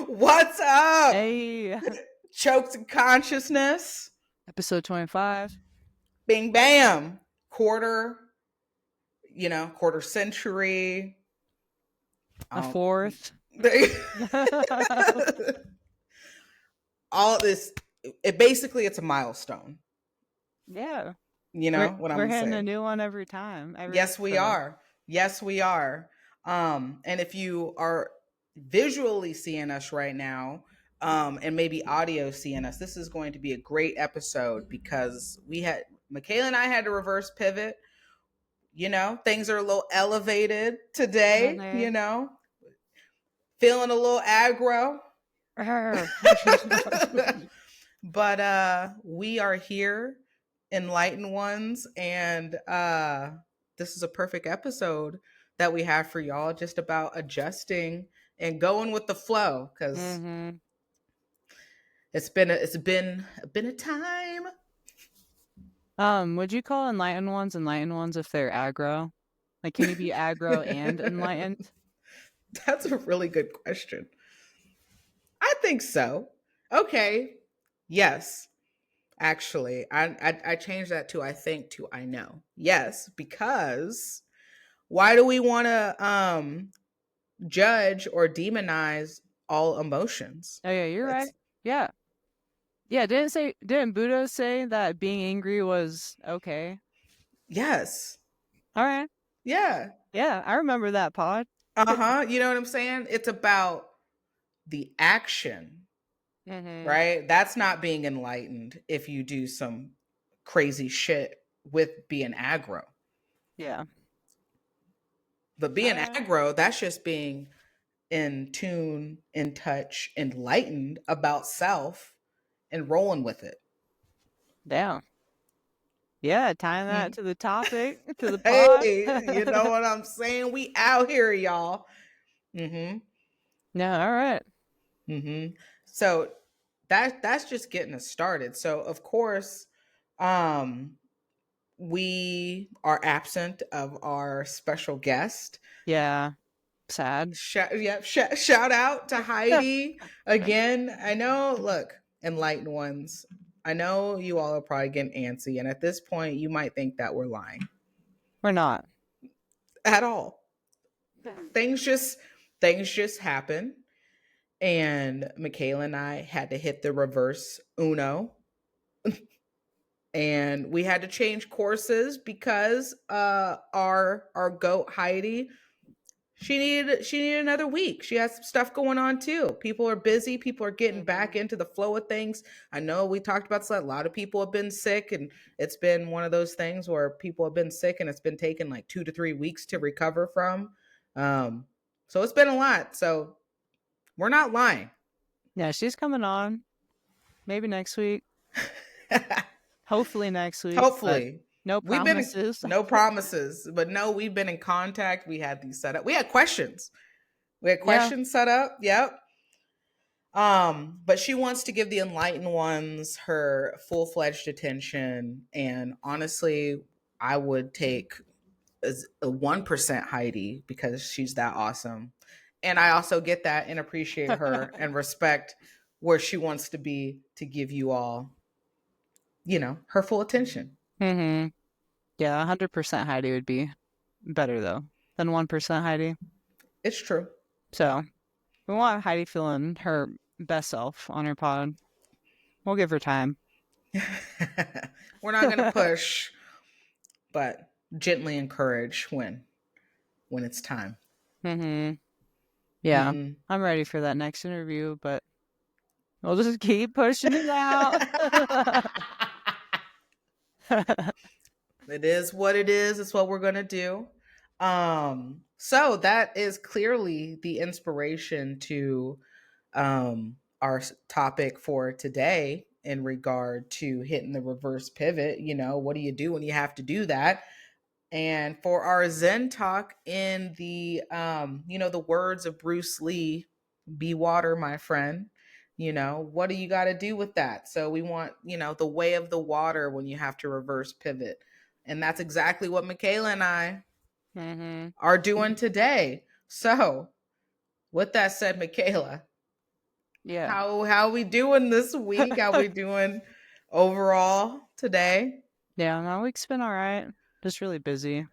What's up? Hey, Choked in consciousness. episode 25. Bing bam. Quarter century. A Um, fourth. all this. It's a milestone. Yeah. You We're know what we're I'm hitting a saying? new one every time. Every Yes, we episode. are. Yes, we are. And if you are visually seeing us right now, and maybe audio seeing us, this is going to be a great episode because Michaela and I had to reverse pivot. Things are a little elevated today, Mhm. feeling a little aggro. But we are here, enlightened ones, and this is a perfect episode that we have for y'all, just about adjusting and going with the flow, because Mhm. it's been a time. Would you call enlightened ones if they're aggro? Like, can you be aggro and enlightened? That's a really good question. I think so. Okay. Yes. Actually, I changed that to I think to I know. Yes, because why do we want to judge or demonize all emotions? Oh yeah, you're right. That's Yeah. Yeah, didn't Buddha say that being angry was okay? yes. All right. Yeah. Yeah, I remember that pod. Uh-huh. You know what I'm saying? It's about the action, Mhm. right? That's not being enlightened if you do some crazy shit with being aggro. Yeah. But All being right. aggro, that's just being in tune, in touch, enlightened about self and rolling with it. Damn. Yeah, tying that Hmm. to the topic, to the pod. Hey, you know what I'm saying? We out here, y'all. Mm-hmm. Yeah, all right. Mm-hmm. So that's just getting us started. So of course, um, we are absent of our special guest. Yeah, sad. Shout out to Heidi again. I know, look, enlightened ones. I know you all are probably getting antsy, and at this point, you might think that we're lying We're not. at all. Things just things just happen, and Michaela and I had to hit the reverse Uno, and we had to change courses because our goat Heidi, she needed another week. She has some stuff going on too. People are busy. People are getting back Hmm. into the flow of things. I know we talked about this. A lot of people have been sick, and it's been one of those things where people have been sick, and it's been taking like 2 to 3 weeks to recover from. Um, so it's been a lot. So we're not lying. Yeah, she's coming on. Maybe next week. Hopefully next week, but Hopefully. no We've been promises. no promises, but no, we've been in contact. We had these set up. We had questions. We had Yeah. questions set up. Yep. But she wants to give the enlightened ones her full-fledged attention. And honestly, I would take as a 1% Heidi because she's that awesome. And I also get that and appreciate her and respect where she wants to be to give you all, her full attention. Hmm. Yeah, 100% Heidi would be better though than 1% Heidi. It's true. So we want Heidi feeling her best self on her pod. We'll give her time. We're not going to push, but gently encourage when it's time. Hmm. Yeah, Hmm. I'm ready for that next interview, but we'll just keep pushing it out. It is what it is. It's what we're going to do. So that is clearly the inspiration to our topic for today in regard to hitting the reverse pivot. What do you do when you have to do that? And for our Zen talk, in the words of Bruce Lee, be water, my friend. What do you got to do with that? So we want, the way of the water when you have to reverse pivot. And that's exactly what Michaela and I Hmm. are doing today. So, with that said, Michaela, Yeah. How we doing this week? How we doing overall today? Yeah, my week's been all right. Just really busy. And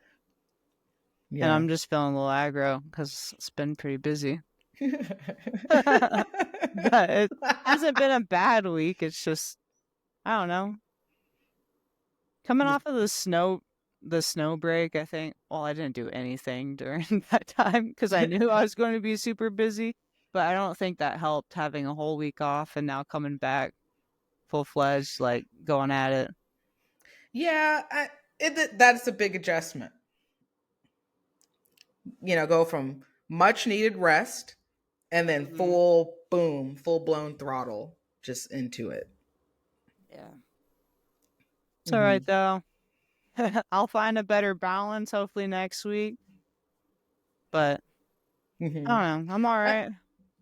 Yeah. I'm just feeling a little aggro because it's been pretty busy. But it hasn't been a bad week. It's just, I don't know. Coming off of the snow break, I think, well, I didn't do anything during that time because I knew I was going to be super busy. But I don't think that helped having a whole week off and now coming back full fledged, like going at it. Yeah, that's a big adjustment. Go from much needed rest and then Hmm. full boom, full blown throttle just into it. Yeah. It's all right Hmm. though. I'll find a better balance hopefully next week. But Hmm. I don't know. I'm all I, right.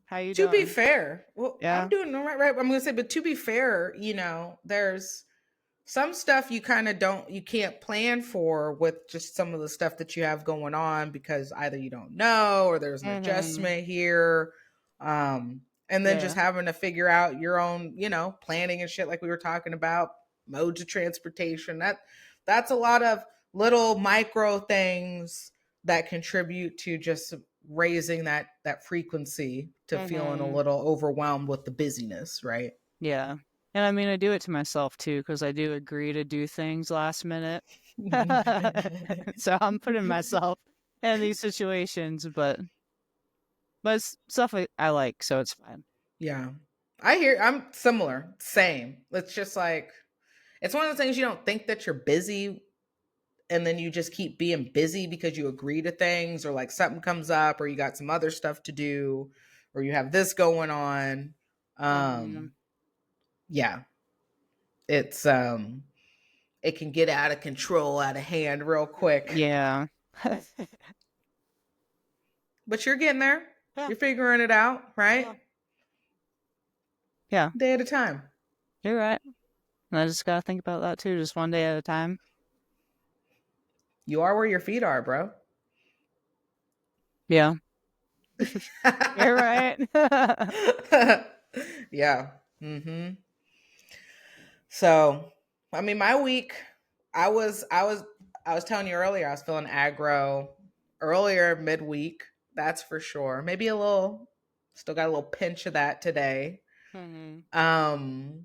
How you to be doing? fair, well, I'm Yeah. doing all right. Right, I'm gonna say, but to be fair, there's some stuff you can't plan for with just some of the stuff that you have going on because either you don't know or there's an Hmm. adjustment here. And then just Yeah. having to figure out your own, planning and shit like we were talking about, modes of transportation. That's a lot of little micro things that contribute to just raising that frequency to feeling a Hmm. little overwhelmed with the busyness, right? Yeah. And I mean, I do it to myself too because I do agree to do things last minute. So I'm putting myself in these situations, but it's stuff I like, so it's fine. Yeah. I'm similar. Same. It's just like it's one of the things you don't think that you're busy and then you just keep being busy because you agree to things or like something comes up or you got some other stuff to do or you have this going on. Hmm. Um yeah. It's it can get out of control, out of hand real quick. Yeah. But you're getting there. Yeah. You're figuring it out, Yeah. right? Yeah. Day at a time. You're right. And I just gotta think about that too, just one day at a time. You are where your feet are, bro. Yeah. You're right. Yeah. So, I mean, my week, I was, I was, I was telling you earlier, I was feeling aggro earlier midweek. That's for sure. Maybe a little, still got a little pinch of that today. Hmm. Um,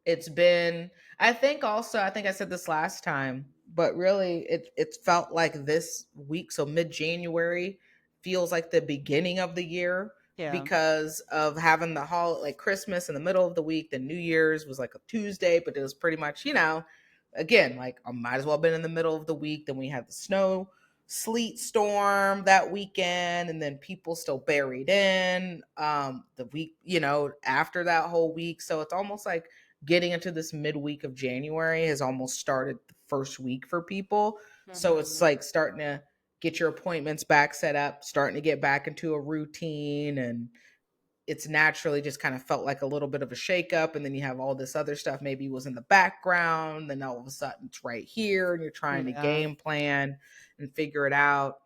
it's been, I think I said this last time, but really it felt like this week, so mid-January feels like the beginning of the year Yeah. because of having the like Christmas in the middle of the week, then New Year's was like a Tuesday, but it was pretty much, again, like I might as well have been in the middle of the week. Then we had the snow, sleet storm that weekend, and then people still buried in the week, after that whole week. So it's almost like getting into this midweek of January has almost started the first week for people. So it's Hmm. like starting to get your appointments back set up, starting to get back into a routine. And it's naturally just kind of felt like a little bit of a shakeup. And then you have all this other stuff maybe was in the background. Then all of a sudden it's right here and you're trying to Yeah. game plan and figure it out.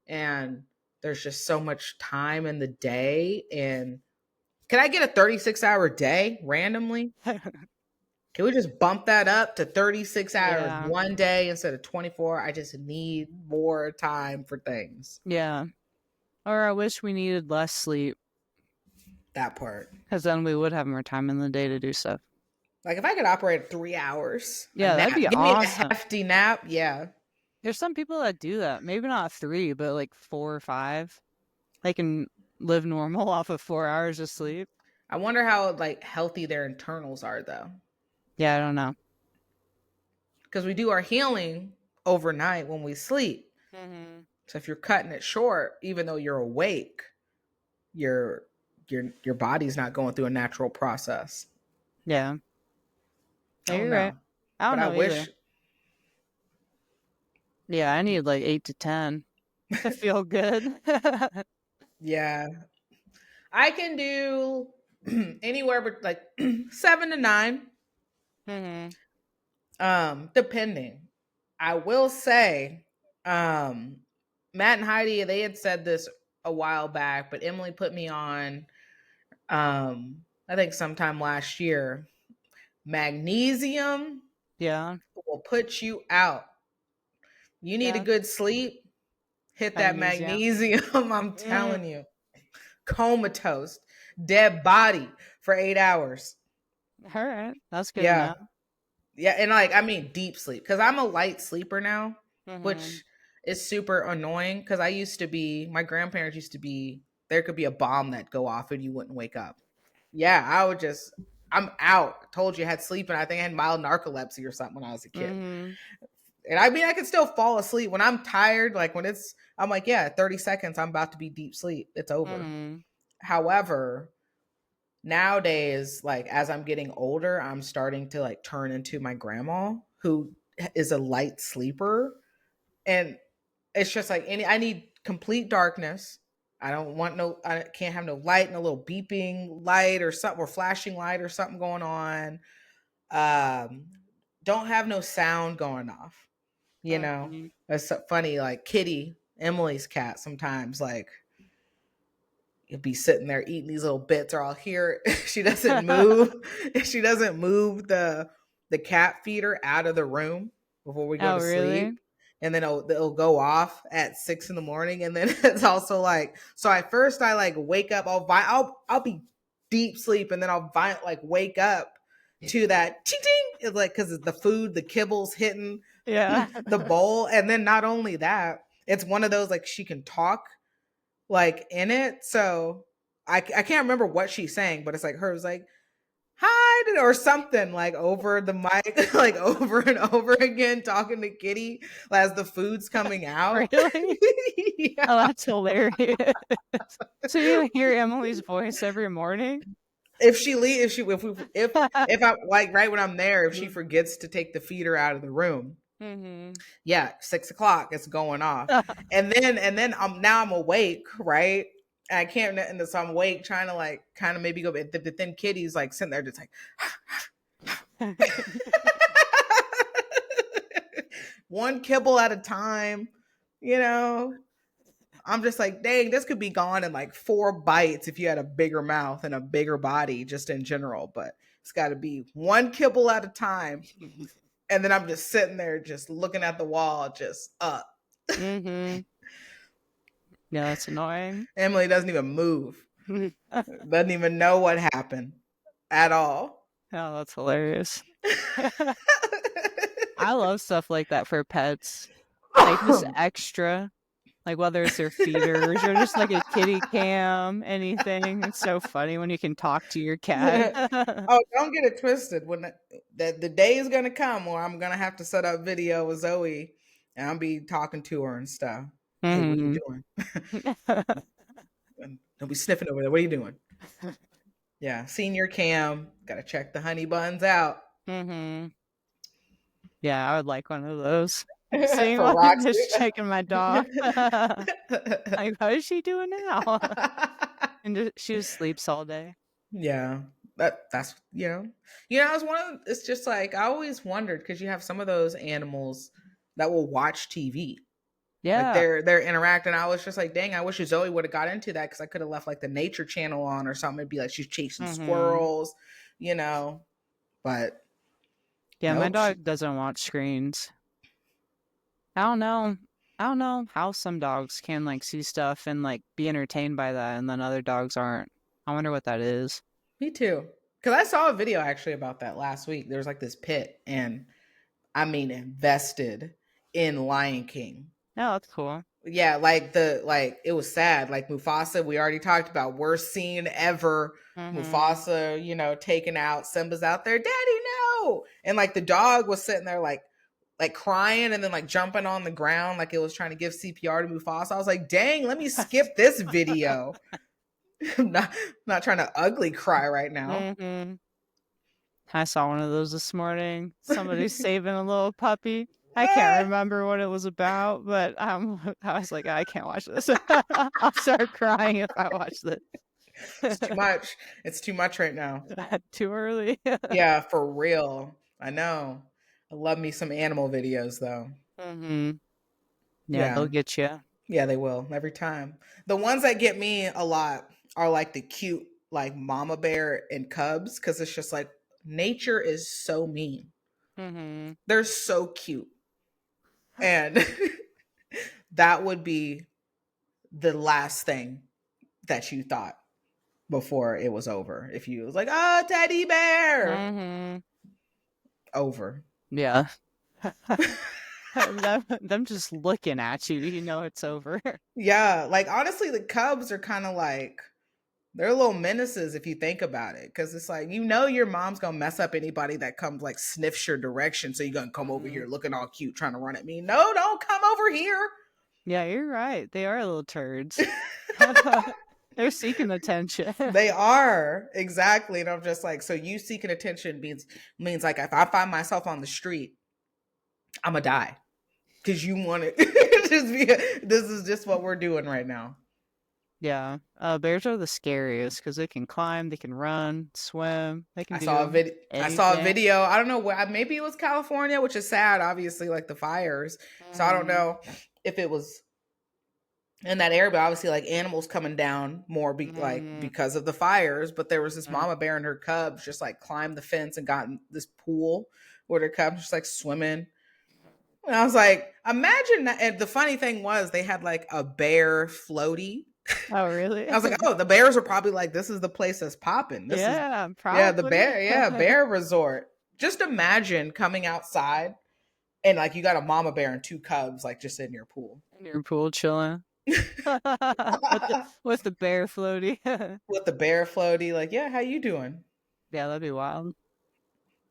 And there's just so much time in the day. And can I get a 36-hour day randomly? Can we just bump that up to 36 hours Yeah. one day instead of 24? I just need more time for things. Yeah. Or I wish we needed less sleep That part. because then we would have more time in the day to do stuff. Like if I could operate 3 hours, a Yeah, that'd nap, be give me a awesome. hefty nap. Yeah. There's some people that do that. Maybe not 3, but like 4 or 5. They can live normal off of 4 hours of sleep. I wonder how like healthy their internals are though. Yeah, I don't know. Because we do our healing overnight when we sleep. Hmm. So if you're cutting it short, even though you're awake, your your body's not going through a natural process. Yeah. I Yeah, don't you're right. know. I But don't I know either. wish Yeah, I need like 8 to 10 to feel good. yeah, I can do anywhere but like 7 to 9, Hmm. depending. I will say, um, Matt and Heidi, they had said this a while back, but Emily put me on I think sometime last year. Magnesium Yeah. will put you out. You need a Yeah. good sleep, hit that Magnesium. magnesium. I'm Mm. telling you. Comatose, dead body for 8 hours. All right. That's good to Yeah. know. Yeah. And like, I mean, deep sleep because I'm a light sleeper now, Mm-hmm. which is super annoying because I used to be, my grandparents used to be, there could be a bomb that go off and you wouldn't wake up. Yeah. I would just, I'm out. Told you I had sleep and I think I had mild narcolepsy or something when I was a kid. Mm-hmm. And I mean, I can still fall asleep when I'm tired. Like when it's, I'm like, yeah, 30 seconds, I'm about to be deep sleep. It's over. Mm-hmm. However, nowadays, like as I'm getting older, I'm starting to like turn into my grandma who is a light sleeper. And it's just like I need complete darkness. I don't want no, I can't have no light and a little beeping light or something or flashing light or something going on. Um, don't have no sound going off. You know, Mm-hmm. it's so funny. Like Kitty, Emily's cat, sometimes like you'll be sitting there eating these little bits, or I'll hear she doesn't move. She doesn't move the cat feeder out of the room before we go Oh, to really? sleep. And then it'll go off at 6 in the morning. And then it's also like, so at first I like wake up, I'll be deep sleep, and then I'll like wake up to that ting ting. It's like because the food, the kibbles hitting Yeah. the bowl. And then not only that, it's one of those like she can talk like in it. So I can't remember what she's saying, but it's like her was like, hi, or something like over the mic, like over and over again, talking to Kitty as the food's coming out. Really? Oh, Yeah. that's hilarious. So you hear Emily's voice every morning? If she leave, if I like right when I'm there, if she forgets to take the feeder out of the room, Mm-hmm. yeah, 6 o'clock, it's going off. And then now I'm awake, right? And I can't, and so I'm awake trying to like kind of maybe go, but then Kitty's like sitting there just like one kibble at a time, you know. I'm just like, dang, this could be gone in like 4 bites if you had a bigger mouth and a bigger body just in general, but it's got to be one kibble at a time. And then I'm just sitting there just looking at the wall, just up. Mm-hmm. Yeah, that's annoying. Emily doesn't even move. Doesn't even know what happened at all. Oh, that's hilarious. I love stuff like that for pets. Like just extra. Like whether it's their feeders or just like a kitty cam, anything. It's so funny when you can talk to your cat. Oh, don't get it twisted. When the day is gonna come where I'm gonna have to set up video with Zoe, and I'll be talking to her and stuff. Hey, what are you Mm-hmm. doing? And don't be sniffing over there. What are you doing? Yeah, senior cam. Gotta check the honey buns out Mm-hmm. Yeah, I would like one of those. Seeing for one, Roxy. just checking my dog. Like, how is she doing now? And she just sleeps all day. Yeah, that's it's one of it's just like I always wondered because you have some of those animals that will watch TV. Like Yeah. they're interacting. I was just like, dang, I wish Zoe would have got into that because I could have left like the nature channel on or something. It'd be like she's chasing Mm-hmm. squirrels, you know. But Yeah, my nope. dog doesn't watch screens. I don't know. I don't know how some dogs can like see stuff and like be entertained by that, and then other dogs aren't. I wonder what that is. Me too. Because I saw a video actually about that last week. There was like this pit, and I mean invested in Lion King. No, that's cool. Yeah, like it was sad. Like Mufasa, we already talked about worst scene ever. Mm-hmm. Mufasa, taken out. Simba's out there, Daddy, no! And like the dog was sitting there like crying and then like jumping on the ground like it was trying to give CPR to Mufasa. I was like, dang, let me skip this video. I'm not trying to ugly cry right now. Mm-hmm. I saw one of those this morning. Somebody saving a little puppy. I can't remember what it was about, but I was like, I can't watch this. I'll start crying if I watch this. It's too much. It's too much right now. Too early. Yeah, for real. I know. I love me some animal videos though. Mm-hmm. Yeah, they'll Yeah. get you. Yeah, they will every time. The ones that get me a lot are like the cute like mama bear and cubs because it's just like nature is so mean. Mm-hmm. They're so cute. And that would be the last thing that you thought before it was over. If you was like, oh, teddy bear, Mm-hmm. over. Yeah. them just looking at you, you know it's over. Yeah, like honestly, the cubs are kind of like they're little menaces if you think about it, because it's like your mom's gonna mess up anybody that comes like sniffs your direction, so you're gonna come over Mm-hmm. here looking all cute trying to run at me. No, don't come over here. Yeah, you're right. They are little turds. They're seeking attention. They are exactly, and I'm just like, so you seeking attention means like if I find myself on the street, I'm gonna die because you want it. This is just what we're doing right now. Yeah. Bears are the scariest because they can climb, they can run, swim, they can I saw a do video. I saw a anything. video. I don't know where. Maybe it was California, which is sad. Obviously, like the fires. So I don't Mm-hmm. know if it was in that area, but obviously, like animals coming down more, like Mm-hmm. because of the fires. But there was this mama bear and her cubs just like climbed the fence and got in this pool where their cubs just like swimming. And I was like, imagine that. And the funny thing was, they had like a bear floaty. Oh, really? I was like, oh, the bears are probably like, this is the place that's popping. This is, Yeah, yeah, the probably. bear, yeah, bear resort. Just imagine coming outside and like you got a mama bear and two cubs like just in your pool. In your pool chilling. with the bear floaty. With the bear floaty, like, yeah, how you doing? Yeah, that'd be wild.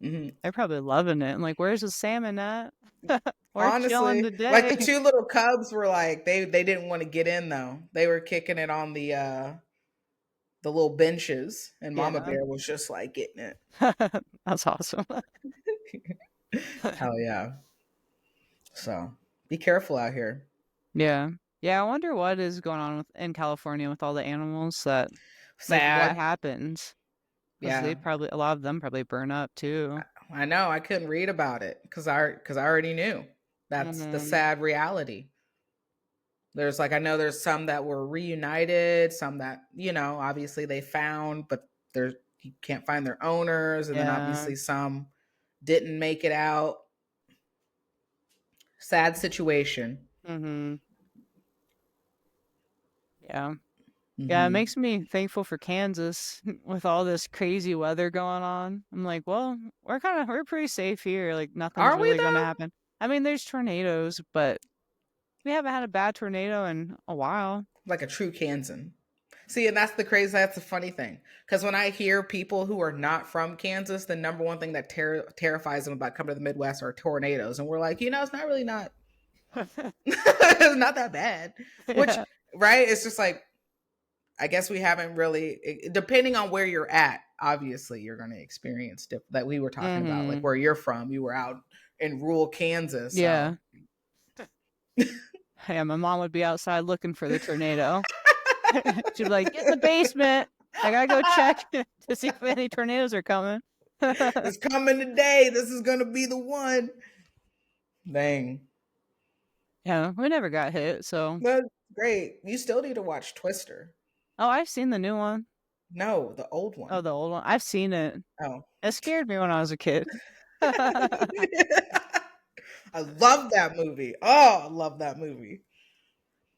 Hmm. They're probably loving it. I'm like, where's the salmon at? We're chilling Honestly, like the today. two little cubs were like they didn't want to get in though. They were kicking it on the little benches, and Mama Yeah. Bear was just like getting it. That's awesome. Hell yeah! So be careful out here. Yeah. Yeah, I wonder what is going on in California with all the animals that, like, what Sad. happens? Because they Yeah, probably, a lot of them probably burn up too. I know. I couldn't read about it because I already knew. That's the Hmm. sad reality. There's like I know there's some that were reunited, some that obviously they found, but there you can't find their owners, and then Yeah. obviously some didn't make it out. Sad situation. Hmm. Yeah. Yeah, it Hmm. makes me thankful for Kansas with all this crazy weather going on. I'm like, well, we're pretty safe here. Like nothing's Are we really going to though? happen. I mean, there's tornadoes, but we haven't had a bad tornado in a while. Like a true Kansan. See, and that's the crazy. That's the funny thing. Because when I hear people who are not from Kansas, the number one thing that terrifies them about coming to the Midwest are tornadoes, and we're like, it's not really not. It's not that bad. Which, Yeah. right? It's just like I guess we haven't really. Depending on where you're at, obviously you're going to experience that we were talking about, like Hmm. where you're from. You were out in rural Kansas, so Yeah. Yeah, my mom would be outside looking for the tornado. She'd be like, "Get in the basement. I gotta go check to see if any tornadoes are coming." it's coming today. This is going to be the one. Dang. Yeah, we never got hit, so. That's great. You still need to watch Twister. Oh, I've seen the new one. No, the old Oh, one. the old one. I've seen it. Oh. It scared me when I was a kid. I love that movie. Oh, I love that movie.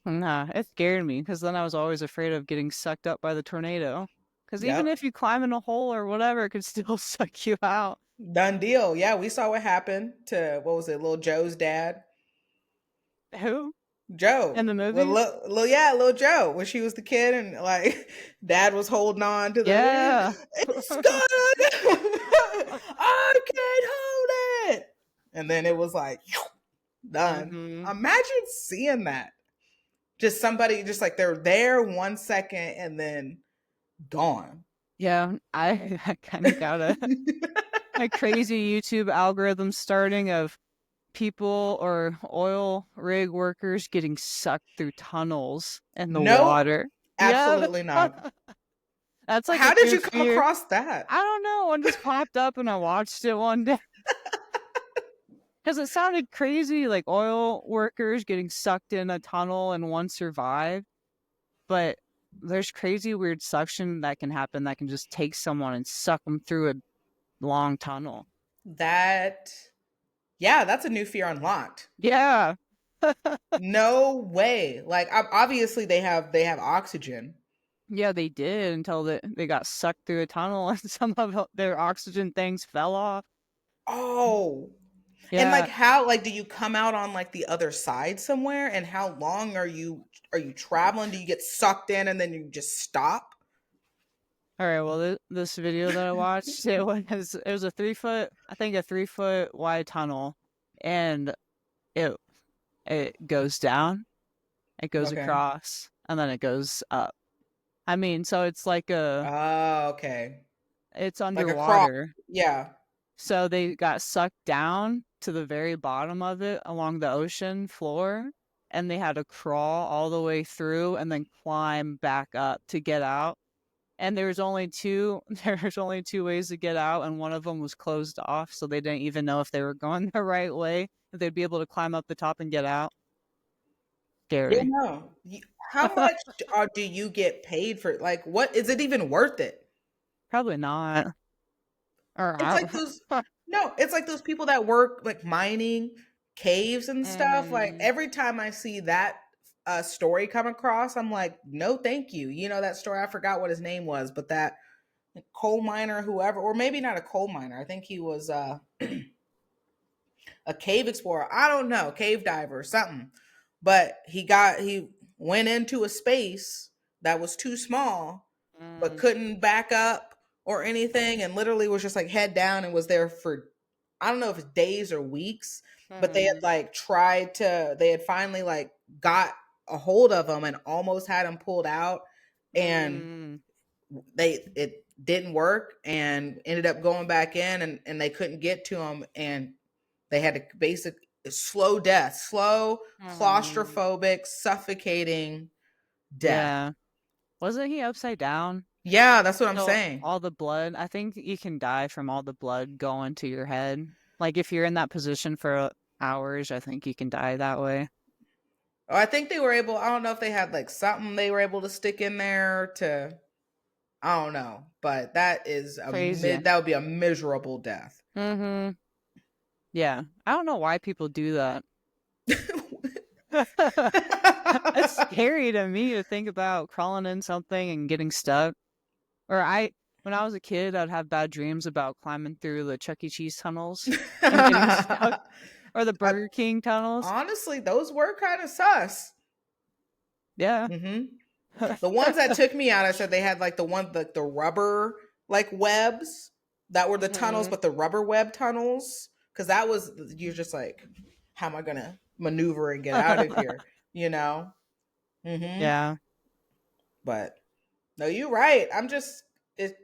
Nah, it scared me because then I was always afraid of getting sucked up by the tornado. Because even Yep. if you climb in a hole or whatever, it could still suck you out. Done deal. Yeah, we saw what happened to what was it, little Joe's dad? Who? Joe. In the Well, movie? little Joe, when she was the kid, and like dad was holding on to the. Yeah. It's gonna. I can't hold it. And then it was like done. Hmm. Imagine seeing that. Just somebody, just like they're there 1 second and then gone. Yeah, I kind of got a crazy YouTube algorithm starting of people or oil rig workers getting sucked through tunnels in the Nope, water. Yeah. absolutely not. That's like a How did true you come fear. across that? I don't know. One just popped up and I watched it one day because it sounded crazy, like oil workers getting sucked in a tunnel and one survived. But there's crazy weird suction that can happen that can just take someone and suck them through a long tunnel. That, yeah, that's a new fear unlocked. Yeah. No way. Like obviously they have oxygen. Yeah, they did until they got sucked through a tunnel and some of their oxygen things fell off. Oh. And like Yeah. how like do you come out on like the other side somewhere, and how long are you traveling? Do you get sucked in and then you just stop? All right. Well, this video that I watched, it was a 3 foot, I think a 3 foot wide tunnel, and it it goes down, it goes Okay. across, and then it goes up. I mean, so it's like Oh, okay. it's Like a crawl. underwater. Yeah. So they got sucked down to the very bottom of it along the ocean floor, and they had to crawl all the way through and then climb back up to get out. And there was only two there's only two ways to get out, and one of them was closed off, so they didn't even know if they were going the right way, if they'd be able to climb up the top and get out. Yeah, Scary. no. How much do you get paid for, like, what is it even worth it? Probably not. Or It's like those No, it's like those people that work like mining caves and stuff. Like Mhm. every time I see that story come across, I'm like, no, thank you. You know that story? I forgot what his name was, but that coal miner, whoever, or maybe not a coal miner. I think he was a cave explorer. I don't know, cave diver or something. But he went into a space that was too small, but Mm. couldn't back up or anything, and literally was just like head down and was there for, I don't know if it's days or weeks, but they had Mhm. like tried to they had finally like got a hold of him and almost had him pulled out, and Mm. it didn't work and ended up going back in, and they couldn't get to him, and they had to basic slow death, slow, Mhm. claustrophobic, suffocating death. Yeah. Wasn't he upside down? Yeah, that's what I'm So saying. all the blood, I think you can die from all the blood going to your head. Like if you're in that position for hours, I think you can die that way. Oh, I think they were able, I don't know if they had like something they were able to stick in there to, I don't know, but Crazy. that would be a miserable death. Mm-hmm. Yeah. I don't know why people do that. It's scary to me to think about crawling in something and getting stuck. Or when I was a kid, I'd have bad dreams about climbing through the Chuck E. Cheese tunnels and getting stuck, or the I, Burger King tunnels. honestly, those were kind of sus. Yeah. Hmm. The ones that took me out, I said they had like the rubber like webs that were the tunnels, Hmm. but the rubber web tunnels, because that was, you're just like, how am I gonna maneuver and get out of here? You know. Hmm. Yeah. But no, you're right. I'm just it,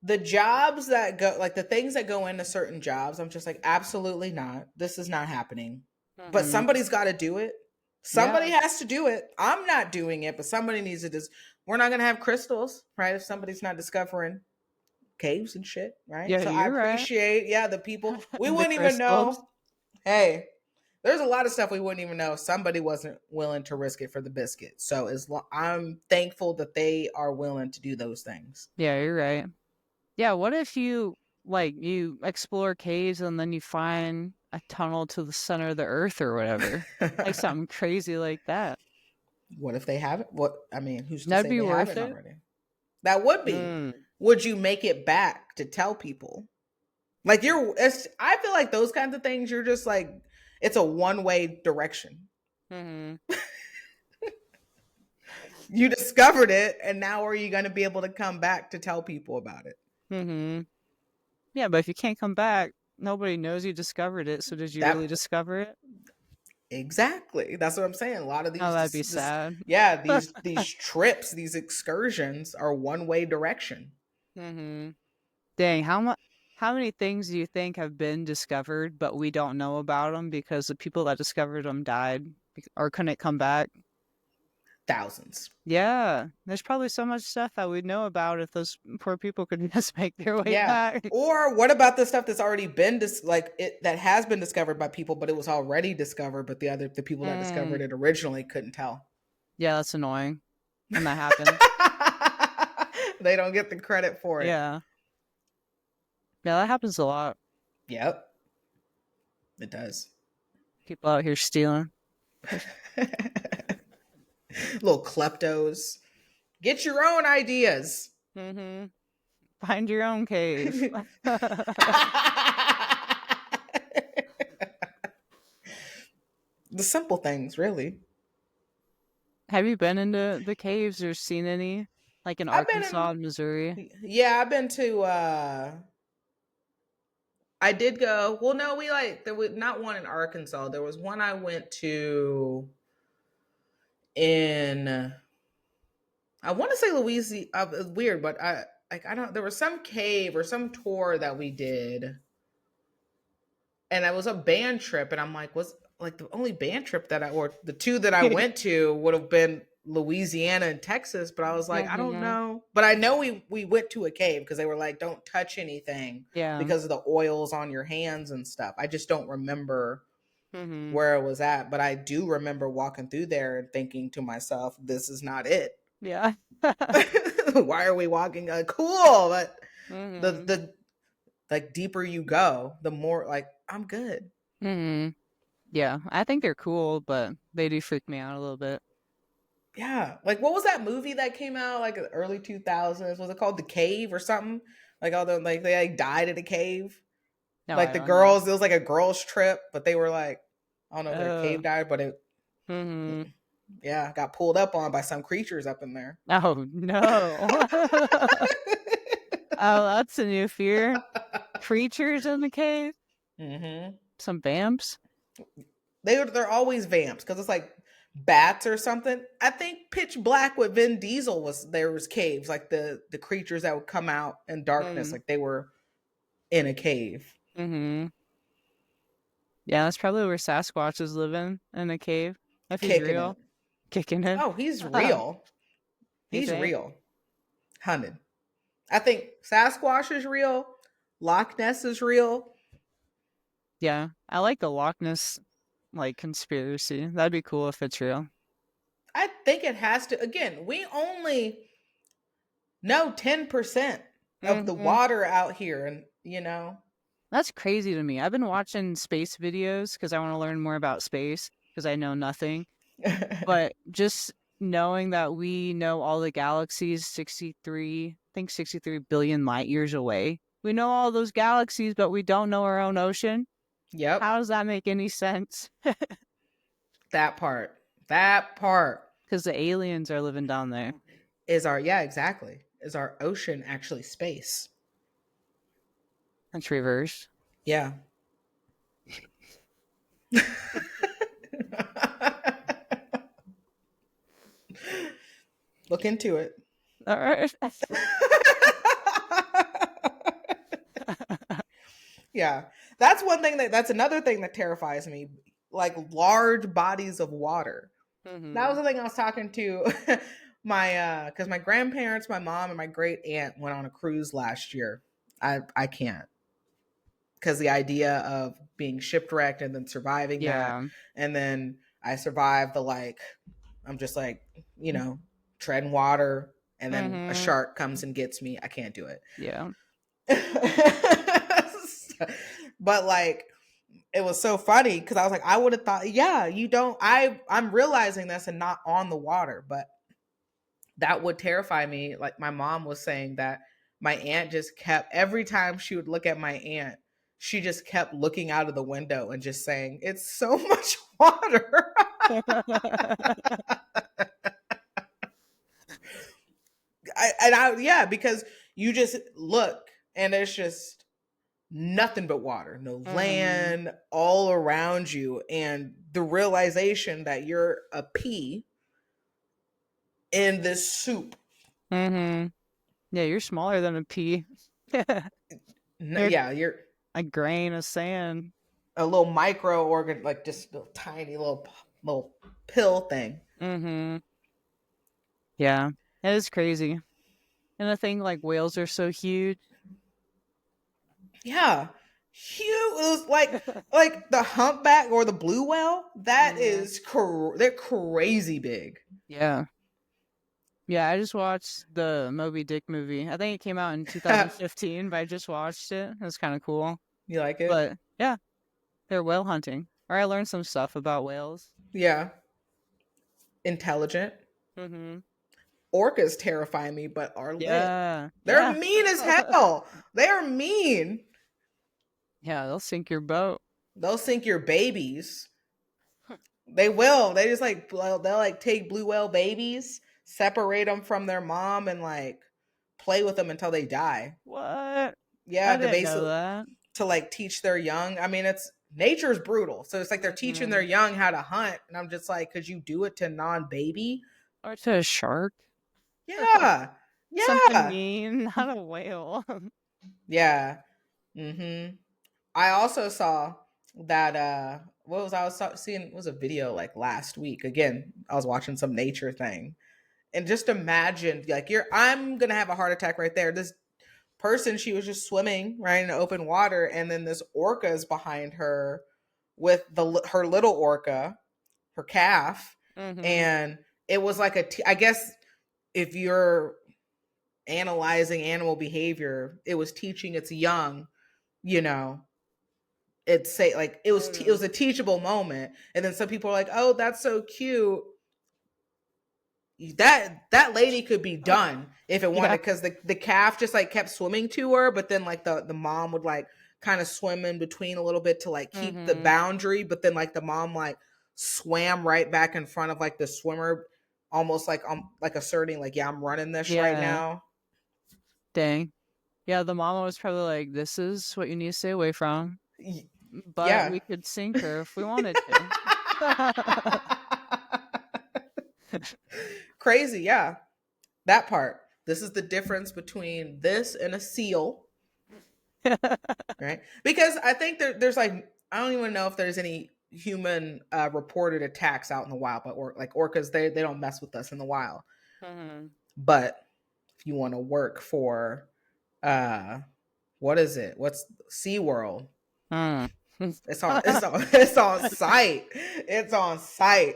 the jobs that go, like the things that go into certain jobs. I'm just like, absolutely not. This is not happening. But Hmm. somebody's got to do it. Somebody Yeah. has to do it. I'm not doing it, but somebody needs to just. We're not going to have crystals, right? If somebody's not discovering caves and shit, right? Yeah, So I you're right. appreciate, yeah, the people. We The wouldn't even crystals. know. Hey, there's a lot of stuff we wouldn't even know if somebody wasn't willing to risk it for the biscuit. So I'm thankful that they are willing to do those things. Yeah, you're right. Yeah, what if you explore caves and then you find a tunnel to the center of the earth or whatever? Like something crazy like that. What if they haven't? What, I mean, who's to That'd say be they worth haven't it. already? That would be. Mm. Would you make it back to tell people? Like I feel like those kinds of things. You're just like, it's a one way direction. Hmm. You discovered it, and now are you going to be able to come back to tell people about it? Hmm. Yeah, but if you can't come back, nobody knows you discovered it. So did you really That discover it? exactly. That's what I'm saying. A lot of Oh, these, that'd be this sad. yeah, these trips, these excursions are one way direction. Hmm. Dang, how many things do you think have been discovered, but we don't know about them because the people that discovered them died or couldn't come back? Thousands. Yeah, there's probably so much stuff that we'd know about if those poor people could just make their way Yeah. back. Or what about the stuff that's already been like it that has been discovered by people, but it was already discovered, but the people that Mm, discovered it originally couldn't tell. yeah, that's annoying. when that happens. They don't get the credit for it. Yeah. Yeah, that happens a lot. Yep, it does. People out here stealing. Little kleptos. Get your own ideas. Mm-hmm. Find your own cave. The simple things, really. Have you been into the caves or seen any? Like in I've been Arkansas and Missouri? in, yeah, I've been to, I did go, well, no, there was not one in Arkansas. There was one I went to in, I want to say Louisiana. It's weird, but I don't, there was some cave or some tour that we did, and it was a band trip, and I'm like, was like the only band trip that or the two that I went to would have been Louisiana and Texas, but I was like, I don't Mm-hmm. know. But I know we went to a cave because they were like, don't touch anything Yeah. because of the oils on your hands and stuff. I just don't remember Mm-hmm. where it was at, but I do remember walking through there and thinking to myself, this is not it. Yeah. Why are we walking? Cool, but the Mm-hmm. the like deeper you go, the more like I'm good. Mm-hmm. Yeah. I think they're cool, but they do freak me out a little bit. Yeah, like what was that movie that came out like in the early 2000s? Was it called The Cave or something? Like all the like they like died in a cave. No, Like I the don't know. girls, it was like a girls trip, but they were like, I don't know if their Oh. cave died, but it Mm-hmm. yeah got pulled up on by some creatures up in there. Oh no. Oh, that's a new fear. Creatures in the cave? hmm Some vamps? They're always vamps because it's like bats or something. I think Pitch Black with Vin Diesel was there was caves like the creatures that would come out in darkness Mm. like they were in a cave. Mm-hmm. Yeah, that's probably where Sasquatch is living in a cave. If he's Kicking it. real. Kicking it. Oh, he's real. You He's think? real. 100. I think Sasquatch is real. Loch Ness is real. Yeah. I like the Loch Ness like conspiracy. That'd be cool if it's real. I think it has to. Again, we only know 10% of the Mm-hmm. water out here. And, you know, That's crazy to me. I've been watching space videos because I want to learn more about space because I know nothing. But just knowing that we know all the galaxies 63, I think 63 billion light years away. We know all those galaxies, but we don't know our own ocean. yep, How does that make any sense? that part. That part Because the aliens are living down there. is our, yeah, exactly. Is our ocean actually space? That's reverse. Yeah. Look into it. All right. Yeah. That's another thing that terrifies me. Like large bodies of water. That was Mm-hmm. the thing I was talking to my because my grandparents, my mom, and my great aunt went on a cruise last year. I can't because the idea of being shipwrecked and then surviving that, Yeah. and then I survived the like I'm just like treading water, and then a Mm-hmm. shark comes and gets me. I can't do it. Yeah. But like it was so funny because I was like, I would have thought, yeah, you don't. I'm realizing this and not on the water, but that would terrify me. Like my mom was saying that my aunt just kept every time she would look at my aunt, she just kept looking out of the window and just saying, "It's so much water." Yeah, because you just look and there's just nothing but water, no Mm-hmm. land all around you, and the realization that you're a pea in this soup. Mm-hmm. Yeah, you're smaller than a pea. You're Yeah, you're a grain of sand. a little micro organ, like just a tiny little pill thing. Mm-hmm. Yeah, it is crazy. And the thing like whales are so huge. Yeah, huge. It was like the humpback or the blue whale. That Mm-hmm. is they're crazy big. Yeah. Yeah, I just watched the Moby Dick movie. I think it came out in 2015, but I just watched it. It was kind of cool. You like it? But yeah, they're whale hunting. Or I learned some stuff about whales. Yeah. Intelligent. Mm-hmm. Orcas terrify me, but are lit. Yeah, They're yeah. mean as hell. They are mean. Yeah, they'll sink your boat. They'll sink your babies. They will. They just like they'll like take blue whale babies, separate them from their mom, and like play with them until they die. What? Yeah, I to didn't know basically that. to like teach their young. I mean, it's nature's brutal, so it's like they're teaching Mm-hmm. their young how to hunt, and I'm just like, could you do it to non-baby? Or to a shark. Yeah, Something yeah, mean, not a whale. yeah. I also saw that what was I was seeing it was a video like last week. Again, I was watching some nature thing. And just imagine like you're I'm going to have a heart attack right there. This person, she was just swimming right in open water, and then this orca is behind her with the her little orca, her calf, Mm-hmm. and it was like I guess if you're analyzing animal behavior, it was teaching its young, you know, it's say like it Mm-hmm. was a teachable moment, and then some people are like, oh, that's so cute. That lady could be done if it wanted, Yeah. because the calf just like kept swimming to her, but then like the mom would like kind of swim in between a little bit to like keep the Mm-hmm. boundary, but then like the mom like swam right back in front of like the swimmer, almost like asserting like, yeah, I'm running this right Yeah. now. Dang. Yeah, the mama was probably like, "This is what you need to stay away from." But Yeah. we could sink her if we wanted to. Crazy, yeah. That part. This is the difference between this and a seal, right? Because I think there's like I don't even know if there's any human reported attacks out in the wild, but like orcas, they don't mess with us in the wild. Mhm. But if you want to work for uh what is it? What's SeaWorld? Mm. It's on site. It's on site.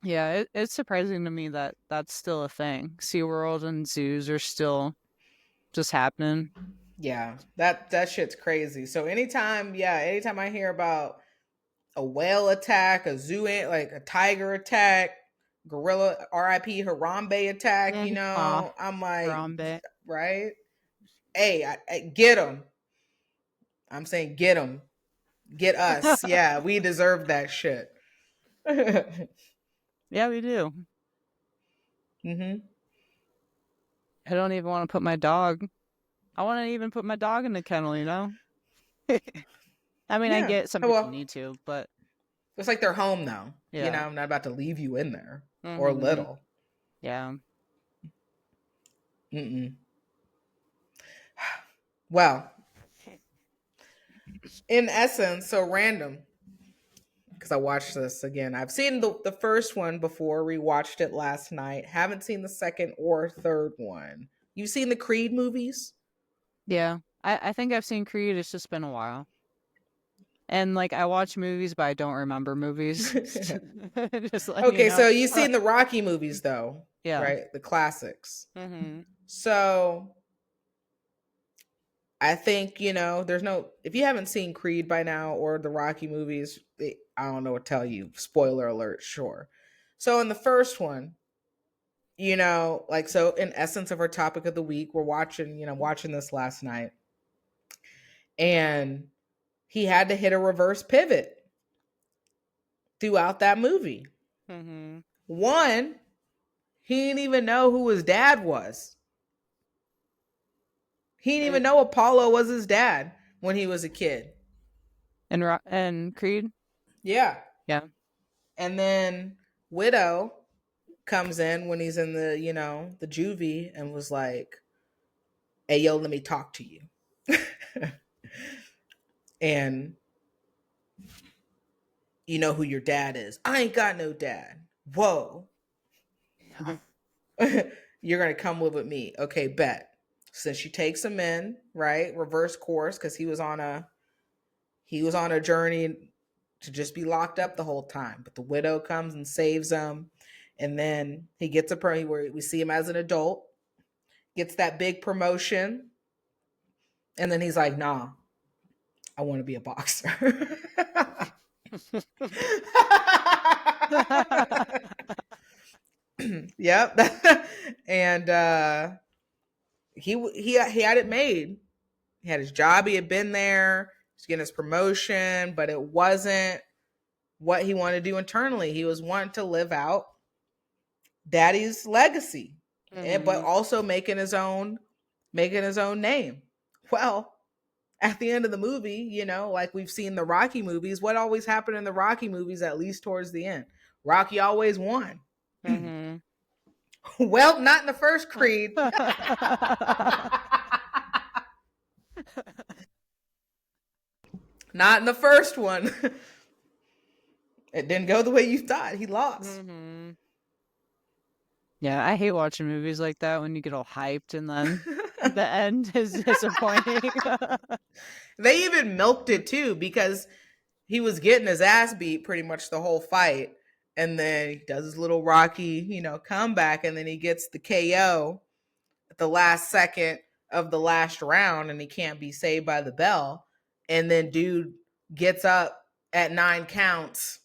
Yeah, it's surprising to me that that's still a thing. SeaWorld and zoos are still just happening. Yeah, that shit's crazy. So anytime I hear about a whale attack, a zoo like a tiger attack, gorilla RIP Harambe attack, Mm. Aw, I'm like, Harambe. right? Hey, get them. I'm saying get them. Get us. Yeah, we deserve that shit. Yeah, we do. hmm I don't even want to put my dog. I want to even put my dog in the kennel, you know? I mean, I Yeah. get some Oh, people well, need to, but it's like their home though. yeah. I'm not about to leave you in there or Mhm. little. Yeah. Mm-mm. Well, in essence, so random because I watched this again. I've seen the first one before, rewatched it last night. Haven't seen the second or third one. You've seen the Creed movies? Yeah. I think I've seen Creed. It's just been a while. And like I watch movies, but I don't remember movies. Just letting you Okay, know. so you've seen the Rocky movies though, Yeah. right? The classics. Mhm. So I think, there's no, if you haven't seen Creed by now or the Rocky movies, I don't know what to tell you. Spoiler alert, sure. So in the first one, like, so in essence of our topic of the week, we're watching this last night, and he had to hit a reverse pivot throughout that movie. Mhm. One, he didn't even know who his dad was. He didn't even know Apollo was his dad when he was a kid. And Creed? Yeah. Yeah. And then Widow comes in when he's in the juvie and was like, hey, yo, let me talk to you. And you know who your dad is. I ain't got no dad. Whoa. You're going to come live with me. Okay, bet. So she takes him in, right? Reverse course, because he was on a journey to just be locked up the whole time. But the widow comes and saves him. And then he gets where we see him as an adult, gets that big promotion, and then he's like, "Nah, I want to be a boxer." Yep. And he had it made. He had his job. He had been there. He's getting his promotion, but it wasn't what he wanted to do internally. He was wanting to live out daddy's legacy, but also making his own name. Well, at the end of the movie, like we've seen the Rocky movies, what always happened in the Rocky movies, at least towards the end? Rocky always won. Mm-hmm. Well, not in the first Creed. Not in the first one. It didn't go the way you thought. He lost. Mm-hmm. Yeah, I hate watching movies like that when you get all hyped and then the end is disappointing. They even milked it too, because he was getting his ass beat pretty much the whole fight. And then he does his little Rocky, comeback, and then he gets the KO at the last second of the last round, and he can't be saved by the bell. And then dude gets up at 9 counts,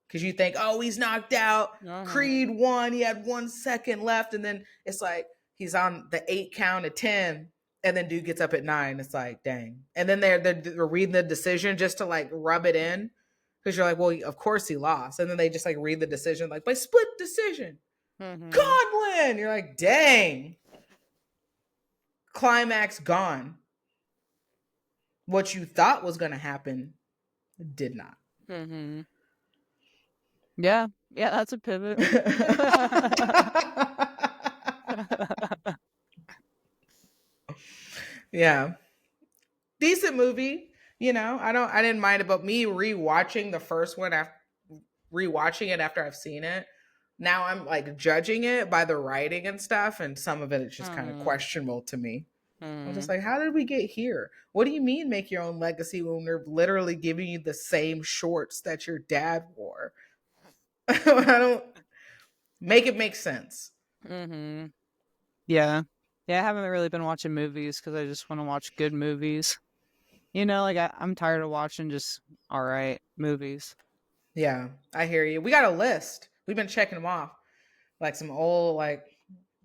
because you think, oh, he's knocked out. Creed won. He had 1 second left. And then it's like he's on the 8 count at 10. And then dude gets up at 9. It's like, dang. And then they're reading the decision just to like rub it in. Because you're like, well, of course he lost. And then they just like read the decision like by split decision. Godwin. You're like, dang. Climax gone. What you thought was going to happen did not. Yeah, that's a pivot. Yeah. Decent movie. I didn't mind about me rewatching the first one rewatching it after I've seen it. Now I'm like judging it by the writing and stuff, and some of it is just kind of questionable to me. I'm just like, how did we get here? What do you mean make your own legacy when they're literally giving you the same shorts that your dad wore? I don't make it make sense. Yeah, I haven't really been watching movies because I just want to watch good movies. Like I'm tired of watching just all right movies. Yeah, I hear you. We got a list. We've been checking them off, like some old like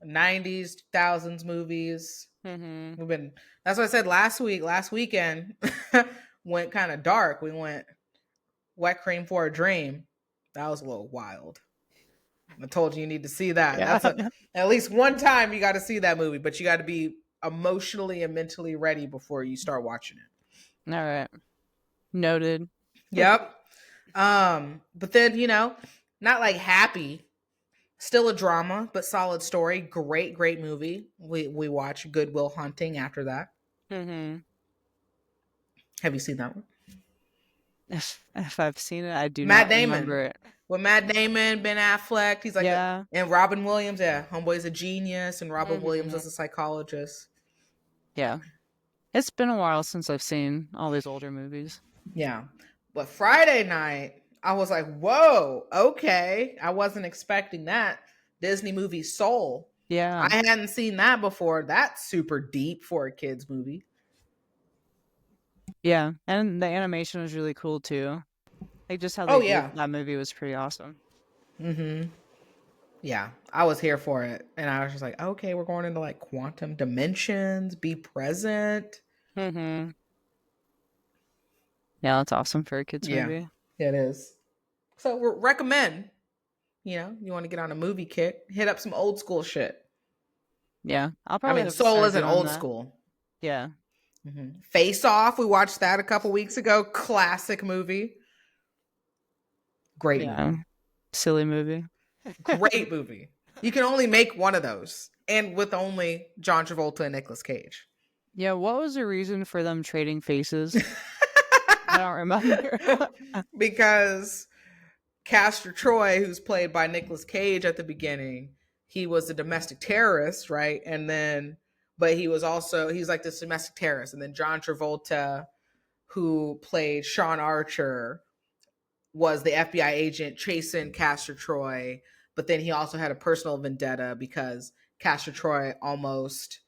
90s, 2000s movies. We've been. That's what I said last weekend went kind of dark. We went Wet Cream for a Dream. That was a little wild. I told you need to see that. Yeah. That's at least one time you got to see that movie, but you got to be emotionally and mentally ready before you start watching it. All right. Noted. Yep. But then, not like happy. Still a drama, but solid story. Great movie. We watch Good Will Hunting after that. Have you seen that one? If I've seen it, I do Matt not Damon. remember it. With Matt Damon, Ben Affleck, he's like, and Robin Williams. Yeah, homeboy's a genius, and Robin Williams is a psychologist. Yeah, it's been a while since I've seen all these older movies. Yeah, but Friday night, I was like, whoa, okay, I wasn't expecting that. Disney movie Soul. Yeah, I hadn't seen that before. That's super deep for a kid's movie. Yeah, and the animation was really cool too. Like just how they did that movie was pretty awesome. Yeah, I was here for it, and I was just like, okay, we're going into like quantum dimensions. Be present. Yeah, that's awesome for a kid's movie. Yeah, it is. So we recommend. You want to get on a movie kick, hit up some old school shit. Yeah, I'll probably. Soul isn't old school. Yeah. Face Off, we watched that a couple weeks ago. Classic movie. Great movie. Silly movie. Great movie. You can only make one of those, and with only John Travolta and Nicolas Cage. Yeah, what was the reason for them trading faces? I don't remember. Because Castor Troy, who's played by Nicolas Cage at the beginning, he was a domestic terrorist, right? And then, but he's like this domestic terrorist. And then John Travolta, who played Sean Archer, was the FBI agent chasing Castor Troy. but then he also had a personal vendetta because Castor Troy almost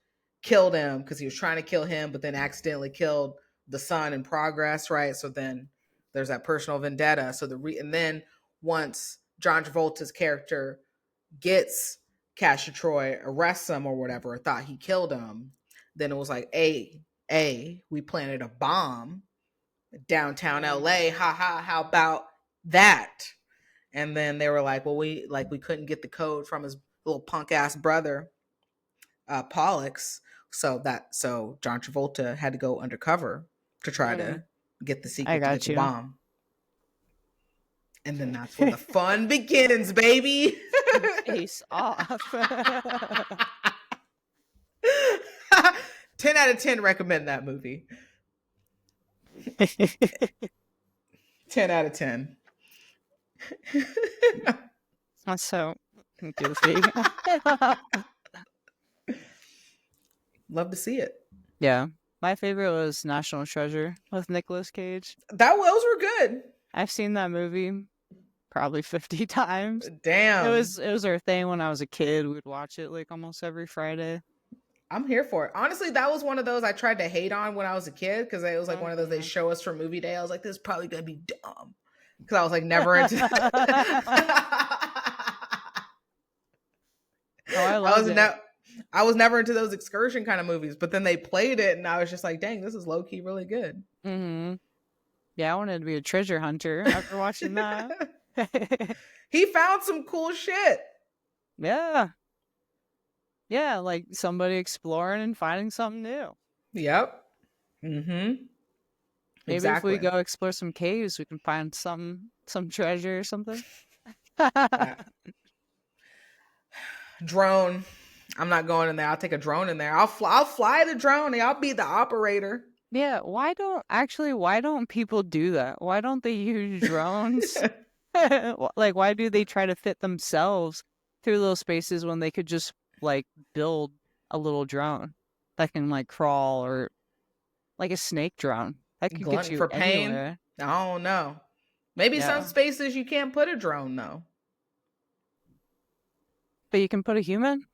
killed him because he was trying to kill him, but then accidentally killed the son in progress, right? So then there's that personal vendetta. So and then once John Travolta's character gets Castor Troy, arrests him or whatever, thought he killed him, then it was like, we planted a bomb downtown LA. Ha ha, how about that? And then they were like, well, we couldn't get the code from his little punk ass brother, Pollux. So John Travolta had to go undercover to try to get the I secret to got get the you. bomb. And then that's where the fun begins, baby. Face off. 10 out of 10 recommend that movie. 10 out of 10. That's so goofy. Love to see it. Yeah. My favorite was National Treasure with Nicolas Cage. Those were good. I've seen that movie probably 50 times. Damn. It was our thing when I was a kid. We'd watch it like almost every Friday. I'm here for it. Honestly, that was one of those I tried to hate on when I was a kid because it was like one of those they show us for movie day. I was like, this is probably going to be dumb because I was like never into I was never into those excursion kind of movies, but then they played it and I was just like, dang, this is low-key really good. Mm-hmm. Yeah, I wanted to be a treasure hunter after watching that. He found some cool shit. Yeah. Yeah, like somebody exploring and finding something new. Yep. Mm-hmm. Maybe exactly. If we go explore some caves, we can find some treasure or something. Drone. I'm not going in there. I'll take a drone in there. I'll fly the drone. I'll be the operator. Yeah, why don't people do that? Why don't they use drones? Like, why do they try to fit themselves through those spaces when they could just like build a little drone that can like crawl, or like a snake drone that could get you for pain? anywhere? I don't know. Maybe some spaces you can't put a drone though. But you can put a human?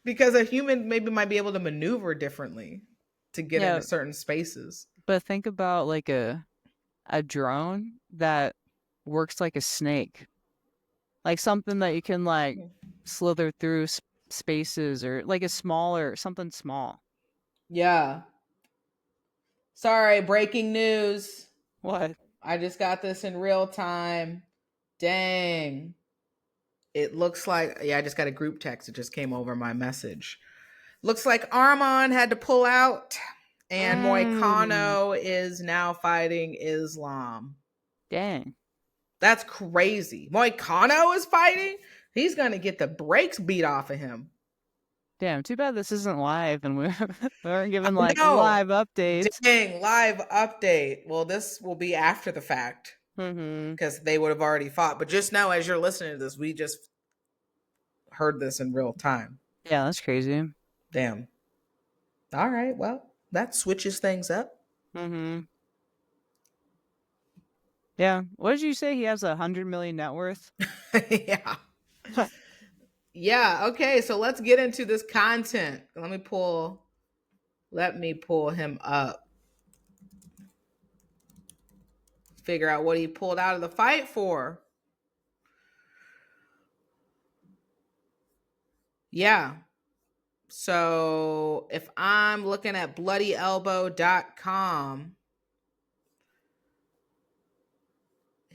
Because a human maybe might be able to maneuver differently to get into certain spaces. But think about like a drone that works like a snake. Like something that you can like slither through spaces, or like something small. Yeah. Sorry, breaking news. What? I just got this in real time. Dang. It looks like, I just got a group text. It just came over my message. Looks like Arman had to pull out, and Moicano is now fighting Islam. Dang. That's crazy. Moicano is fighting? He's going to get the brakes beat off of him. Damn, too bad this isn't live and we aren't given like live updates. Dang, live update. Well, this will be after the fact. Because they would have already fought. But just now, as you're listening to this, we just heard this in real time. Yeah, that's crazy. Damn. All right, well, that switches things up. Yeah. What did you say? He has 100 million net worth? Yeah. Yeah, okay, so let's get into this content. Let me pull him up. Figure out what he pulled out of the fight for. Yeah. So if I'm looking at bloodyelbow.com,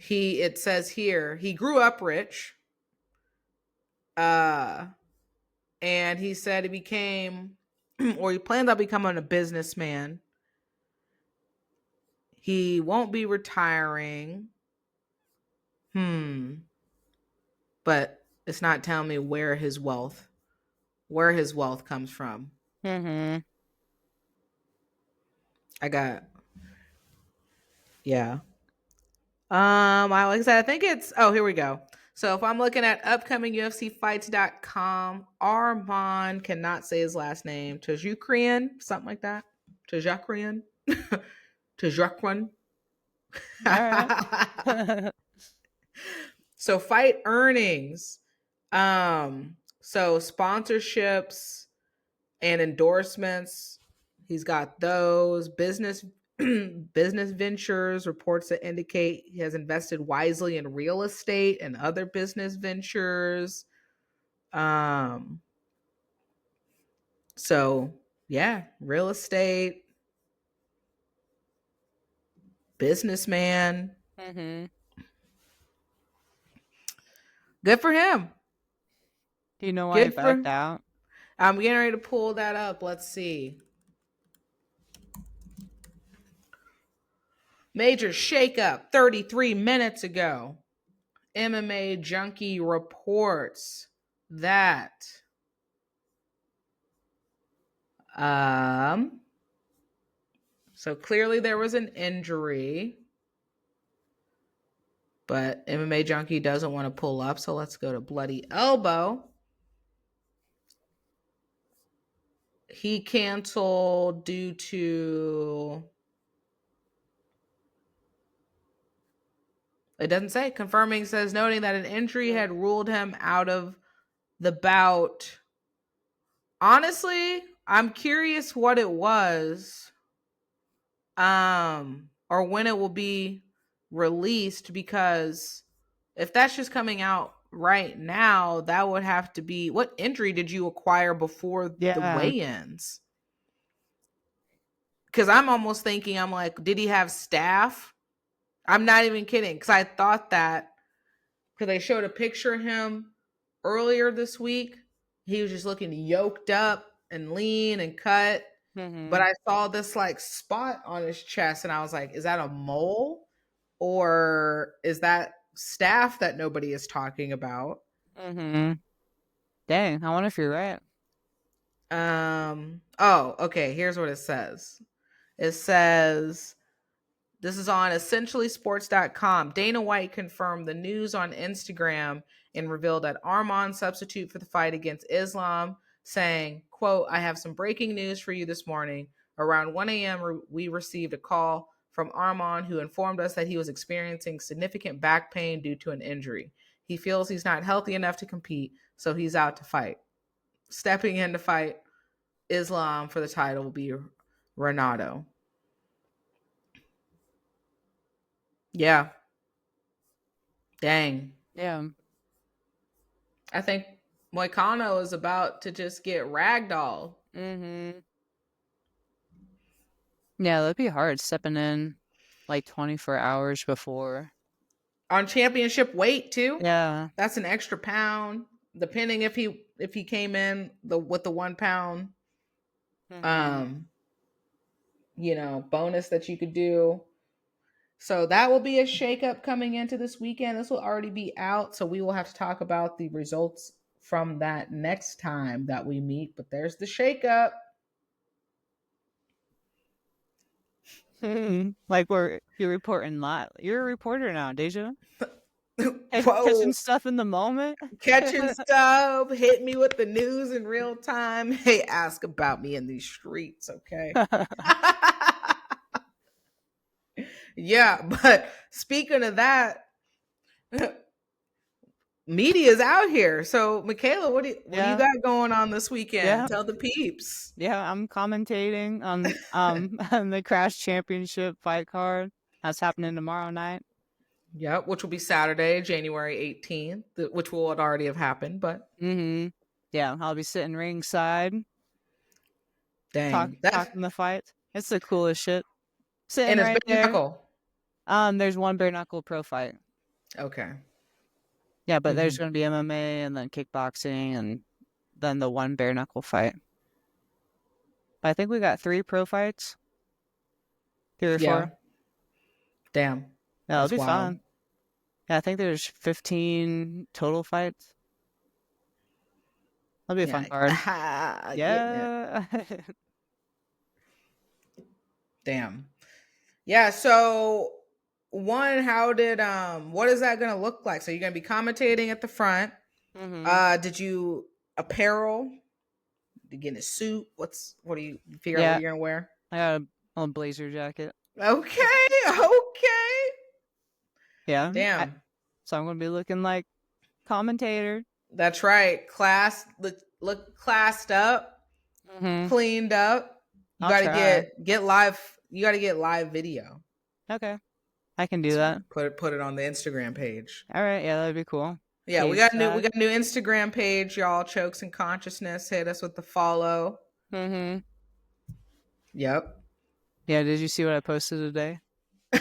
it says here, he grew up rich. And he said he became, or he plans on becoming a businessman. He won't be retiring. But it's not telling me where his wealth comes from. I got, yeah. Like I said, I think it's, here we go. So if I'm looking at upcomingUFCfights.com, Arman cannot say his last name. Tajukrian, something like that. Tajukrian. Tajukrian. So fight earnings. So sponsorships and endorsements. He's got those business ventures, reports that indicate he has invested wisely in real estate and other business ventures. Um so yeah, real estate, businessman. Mm-hmm. Good for him. Do you know why he Good backed for out? I'm getting ready to pull that up. Let's see. Major shakeup 33 minutes ago. MMA Junkie reports that um so clearly there was an injury, but MMA Junkie doesn't want to pull up, so let's go to Bloody Elbow. He canceled due to, it doesn't say, confirming, says noting that an injury had ruled him out of the bout. Honestly, I'm curious what it was, or when it will be released, because if that's just coming out right now, that would have to be, what injury did you acquire before the Yeah. weigh-ins? Because I'm almost thinking, I'm like, did he have staph? I'm not even kidding, because I thought that, because they showed a picture of him earlier this week. He was just looking yoked up and lean and cut. But Mm-hmm. I saw this like spot on his chest and I was like, is that a mole? Or is that staph that nobody is talking about? Mm-hmm. Dang, I wonder if you're right. Oh, okay, here's what it says. It says, this is on essentiallysports.com. Dana White confirmed the news on Instagram and revealed that Arman substitute for the fight against Islam, saying, quote, I have some breaking news for you this morning. Around 1 a.m., we received a call from Arman, who informed us that he was experiencing significant back pain due to an injury. He feels he's not healthy enough to compete, so he's out to fight. Stepping in to fight Islam for the title will be Renato. Yeah. Dang. Yeah. I think Moicano is about to just get ragdoll. Mm-hmm. Yeah, that'd be hard stepping in like 24 hours before. On championship weight too. Yeah. That's an extra pound. Depending if he came in the with the 1 pound Mm-hmm. um bonus that you could do. So that will be a shakeup coming into this weekend. This will already be out, so we will have to talk about the results from that next time that we meet. But there's the shakeup. Like you're reporting live. You're a reporter now, Deja. Catching Whoa. stuff in the moment. Catching stuff, hit me with the news in real time. Hey, ask about me in these streets, okay? Yeah, but speaking of that, media's out here. So, Michaela, what do you Yeah. got going on this weekend? Yeah. Tell the peeps. Yeah, I'm commentating on on the Crash Championship fight card. That's happening tomorrow night. Yep, which will be Saturday, January 18th, which will already have happened, but Mm-hmm. Yeah, I'll be sitting ringside, dang. That's talking the fight. It's the coolest shit. Sitting and it's right bare there. knuckle. There's one bare knuckle pro fight. Okay. Yeah, but there's Mhm. gonna be MMA and then kickboxing and then the one bare knuckle fight. But I think we got 3 pro fights. 3 or 4. Yeah. Damn. Yeah, it'll That's be wild. fun. Yeah, I think there's 15 total fights. That'll be a Yeah. fun card. Getting it. Yeah. Damn. Yeah, so one, how did what is that gonna look like? So you're gonna be commentating at the front. hmm Did you apparel? Did you get in a suit? What do you figure out what Yeah, you're gonna wear? I got a blazer jacket. Okay, okay. Yeah. Damn. So I'm gonna be looking like commentator. That's right. Look classed up, Mm-hmm. cleaned up. You I'll got to try. get live. You got to get live video. Okay, I can do that. Put it on the Instagram page. All right, yeah, that'd be cool. Yeah, Cage we side. got a new Instagram page, y'all. Chokes and Consciousness. Hit us with the follow. Mm-hmm. Yep. Yeah, did you see what I posted today?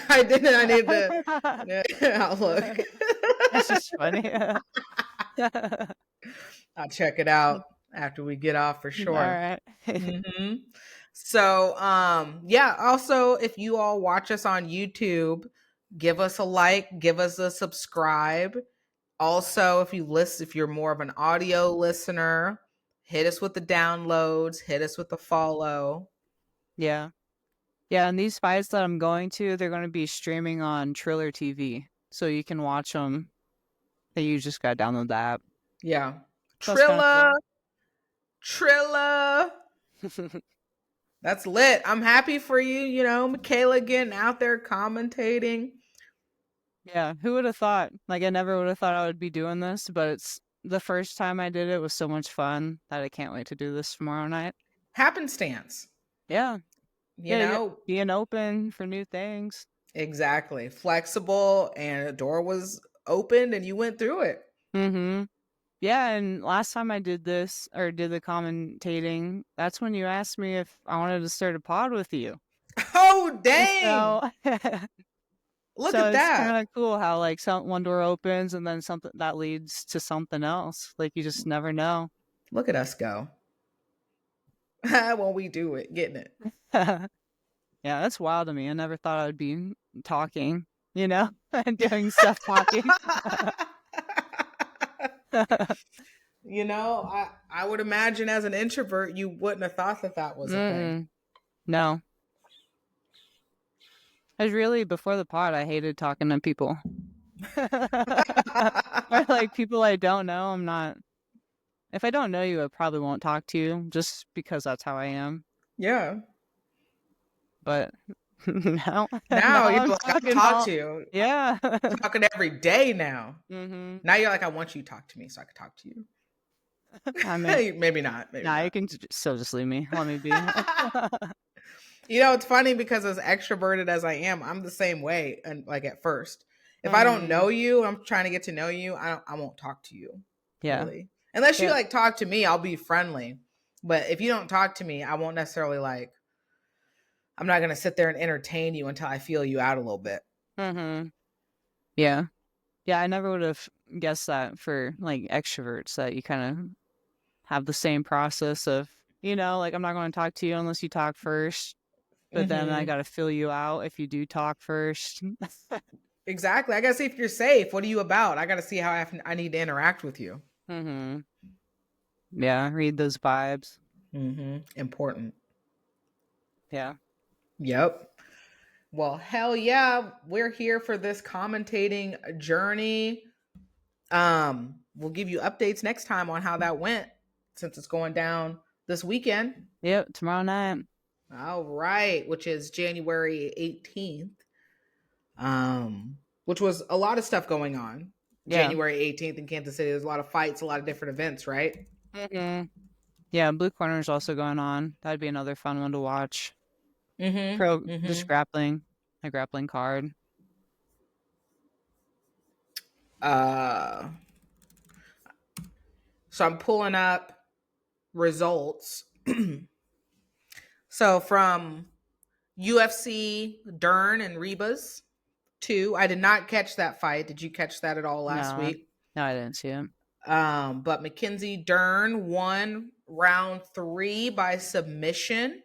I didn't. I need the outlook. That's just funny. I'll check it out after we get off for All sure. right. Hmm. So, yeah. Also, if you all watch us on YouTube, give us a like, give us a subscribe. Also, if you're more of an audio listener, hit us with the downloads, hit us with the follow. Yeah. Yeah, and these fights that I'm going to, they're going to be streaming on Triller TV. So you can watch them. You just got to download the app. Yeah. That's kind of Trilla, cool. Trilla. That's lit. I'm happy for you, Michaela getting out there commentating. Yeah, who would have thought? Like, I never would have thought I would be doing this, but it's the first time I did it was so much fun that I can't wait to do this tomorrow night. Happenstance. Yeah. You Yeah, know, being open for new things. exactly. Flexible, and a door was opened and you went through it. Mm-hmm. Yeah, and last time I did this or did the commentating, that's when you asked me if I wanted to start a pod with you. Oh, dang. So, Look so at it's that. kind of cool how like one door opens and then something that leads to something else. Like you just never know. Look at us go. When we do it, getting it. Yeah, that's wild to me. I never thought I'd be talking, and doing stuff talking. I would imagine as an introvert, you wouldn't have thought that that was a thing. Mm-mm. No. I was really, before the pod, I hated talking to people. Or like people I don't know, I'm not. If I don't know you, I probably won't talk to you just because that's how I am. Yeah. But now, Now now you're I'm like, I'll talking talk all. to you. Yeah. I'm talking every day now. Mm-hmm. Now you're like, I want you to talk to me so I can talk to you. I mean, Maybe not. Maybe nah, you not. can still just leave me. Let me be. It's funny because as extroverted as I am, I'm the same way. And like at first, if I don't Mm-hmm. know you, I'm trying to get to know you. I won't talk to you Yeah. really, unless you Yeah. like talk to me. I'll be friendly, but if you don't talk to me, I won't necessarily like. I'm not gonna sit there and entertain you until I feel you out a little bit. Mm-hmm. Yeah. Yeah, I never would have guessed that for like extroverts that you kind of have the same process of, like I'm not going to talk to you unless you talk first, but then I Mm-hmm. got to fill you out if you do talk first. Exactly. I gotta see if you're safe. What are you about? I gotta see how I need to interact with you. Mm-hmm. Yeah, read those vibes. Mm-hmm. Important. Yeah. Yep. Well, hell yeah, we're here for this commentating journey. We'll give you updates next time on how that went since it's going down this weekend. Yep, tomorrow night. All right, which is January 18th. Which was a lot of stuff going on. Yeah. January 18th in Kansas City. There's a lot of fights, a lot of different events, right? Mm-hmm. Yeah, Blue Corner is also going on. That'd be another fun one to watch. Mm-hmm. Just Mm-hmm. grappling, a grappling card. Uh so I'm pulling up results. So from UFC Dern and Rebus 2. I did not catch that fight. Did you catch that at all last No, week? no, I didn't see it. But Mackenzie Dern won round 3 by submission.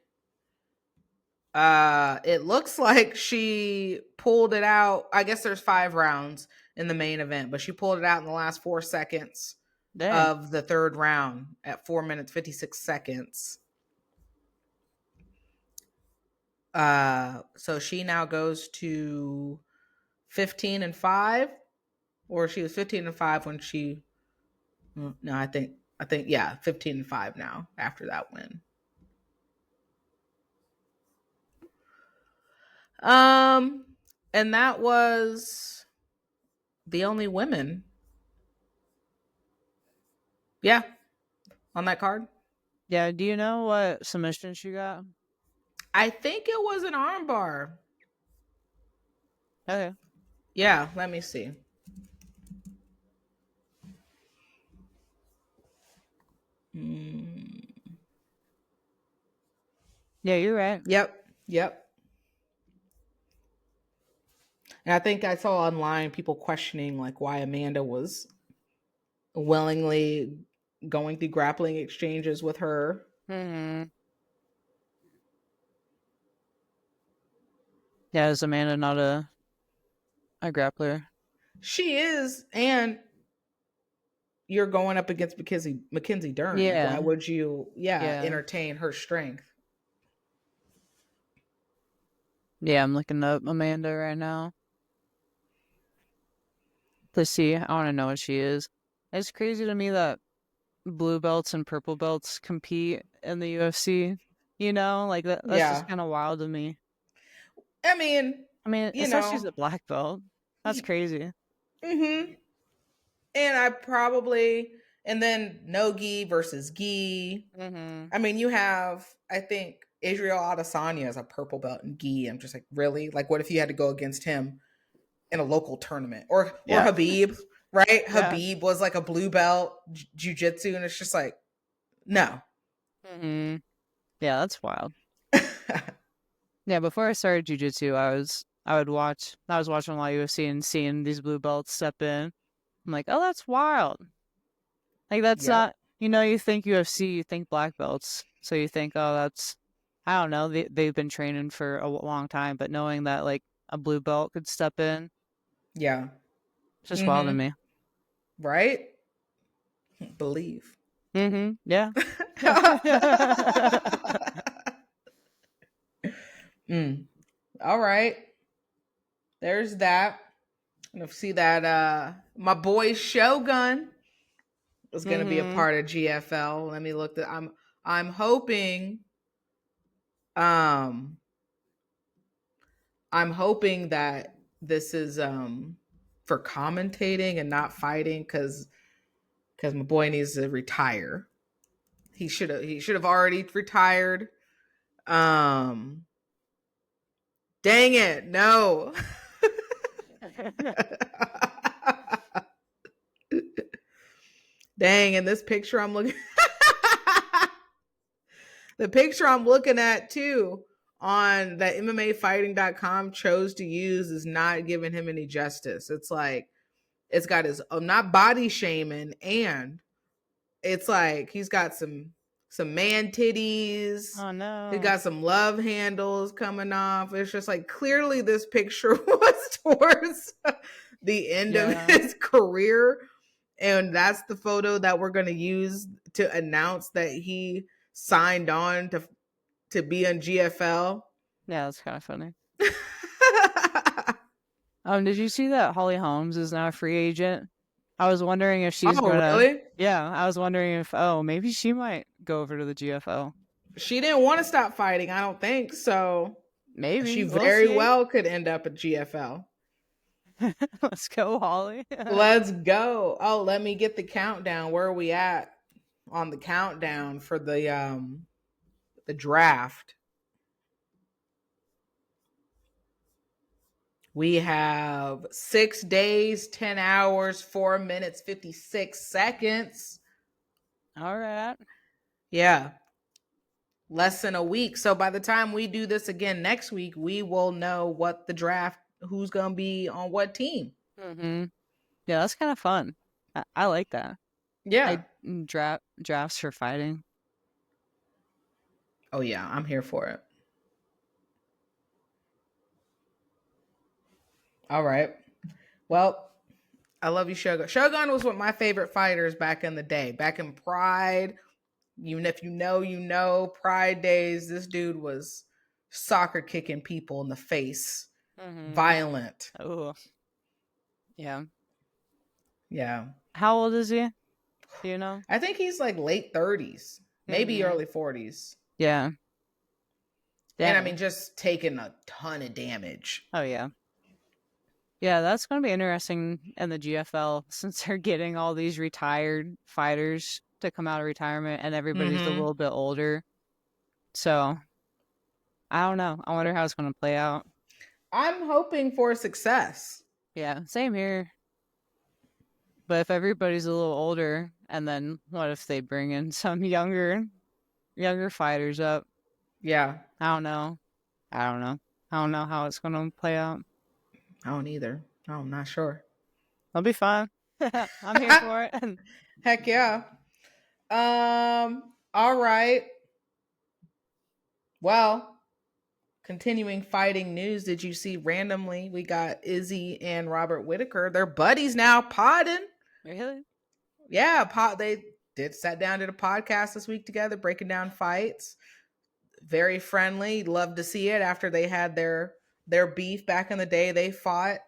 It looks like she pulled it out. I guess there's 5 rounds in the main event, but she pulled it out in the last 4 seconds Dang. of the third round at 4 minutes 56 seconds. So she now goes to 15-5, or she was 15-5 when she. No, I think yeah, 15-5 now after that win. And that was the only women. Yeah, on that card. Yeah, do you know what submission she got? I think it was an armbar. Okay. Yeah, let me see. Mm. Yeah, you're right. Yep, yep. And I think I saw online people questioning like why Amanda was willingly going through grappling exchanges with her. Hmm. Yeah, is Amanda not a grappler? She is, and you're going up against Mackenzie Dern. Like, why Yeah. would you, yeah, Yeah. entertain her strength? Yeah, I'm looking up Amanda right now. Let's see. I want to know what she is. It's crazy to me that blue belts and purple belts compete in the UFC. You know, like that's just Yeah. kind of wild to me. I mean, I mean, you it says she's know, a black belt. That's crazy. mm-hmm. And I probably, and then no gi versus gi. Mm-hmm. I mean, you have, I think, Israel Adesanya is a purple belt in gi. I'm just like, really? Like, what if you had to go against him in a local tournament? Or Yeah. Habib, right? Yeah. Habib was like a blue belt jiu-jitsu, and it's just like, no. Mm-hmm. Yeah, that's wild. Yeah, before I started jujitsu, I was watching a lot of UFC and seeing these blue belts step in. I'm like, oh, that's wild. Like that's Yep. not, you know, you think UFC, you think black belts, so you think, oh, that's, I don't know, they've been training for a long time, but knowing that like a blue belt could step in, Yeah. it's just wild to Mm-hmm. me. Right? Believe. Mm-hmm. Yeah. Mm. All right. There's that. And see that my boy Shogun is gonna be a Mm-hmm. part of GFL. Let me look that I'm hoping um I'm hoping that this is for commentating and not fighting because my boy needs to retire. He should have already retired. Um Dang it, no. Dang, and this picture I'm looking the picture I'm looking at too on that MMAfighting.com chose to use is not giving him any justice. It's like it's got his not body shaming, and it's like he's got some man titties. Oh He no. got some love handles coming off. It's just like clearly this picture was towards the end of Yeah. his career. And that's the photo that we're going to use to announce that he signed on to be on GFL. Yeah, that's kind of funny. Did you see that Holly Holmes is now a free agent? I was wondering if she's Oh, gonna. really? Yeah, I was wondering if maybe she might go over to the GFL. She didn't want to stop fighting, I don't think. So she Maybe we'll very see. well could end up at GFL. Let's go, Holly. Let's go. Oh, let me get the countdown. Where are we at on the countdown for the draft? We have 6 days, 10 hours, 4 minutes, 56 seconds. All right. Yeah, less than a week. So by the time we do this again next week, we will know what the draft, who's going to be on what team. Mm-hmm. Yeah, that's kind of fun. I like that. Yeah. I drafts for fighting. Oh, yeah, I'm here for it. All right. Well, I love you, Shogun. Shogun was one of my favorite fighters back in the day, back in Pride. Even if you know, you know, Pride days, this dude was soccer kicking people in the face, Mm-hmm. violent. Oh, yeah. Yeah. How old is he? Do you know? I think he's like late 30s, maybe Mm-hmm. early 40s. Yeah. And I Dang. mean, just taking a ton of damage. Oh yeah. Yeah, that's going to be interesting in the GFL since they're getting all these retired fighters to come out of retirement and everybody's a Mm-hmm. little bit older. So I don't know. I wonder how it's going to play out. I'm hoping for success. Yeah, same here. But if everybody's a little older, and then what if they bring in some younger fighters up? Yeah, I don't know. I don't know. I don't know how it's going to play out. I don't either. I'm not sure. I'll be fine. I'm here for it. Heck yeah. All right. Well, continuing fighting news, did you see randomly we got Izzy and Robert Whitaker? They're buddies now, podding. Really? Yeah, they did sat down did a podcast this week together, breaking down fights. Very friendly. Love to see it after they had their beef back in the day. They fought.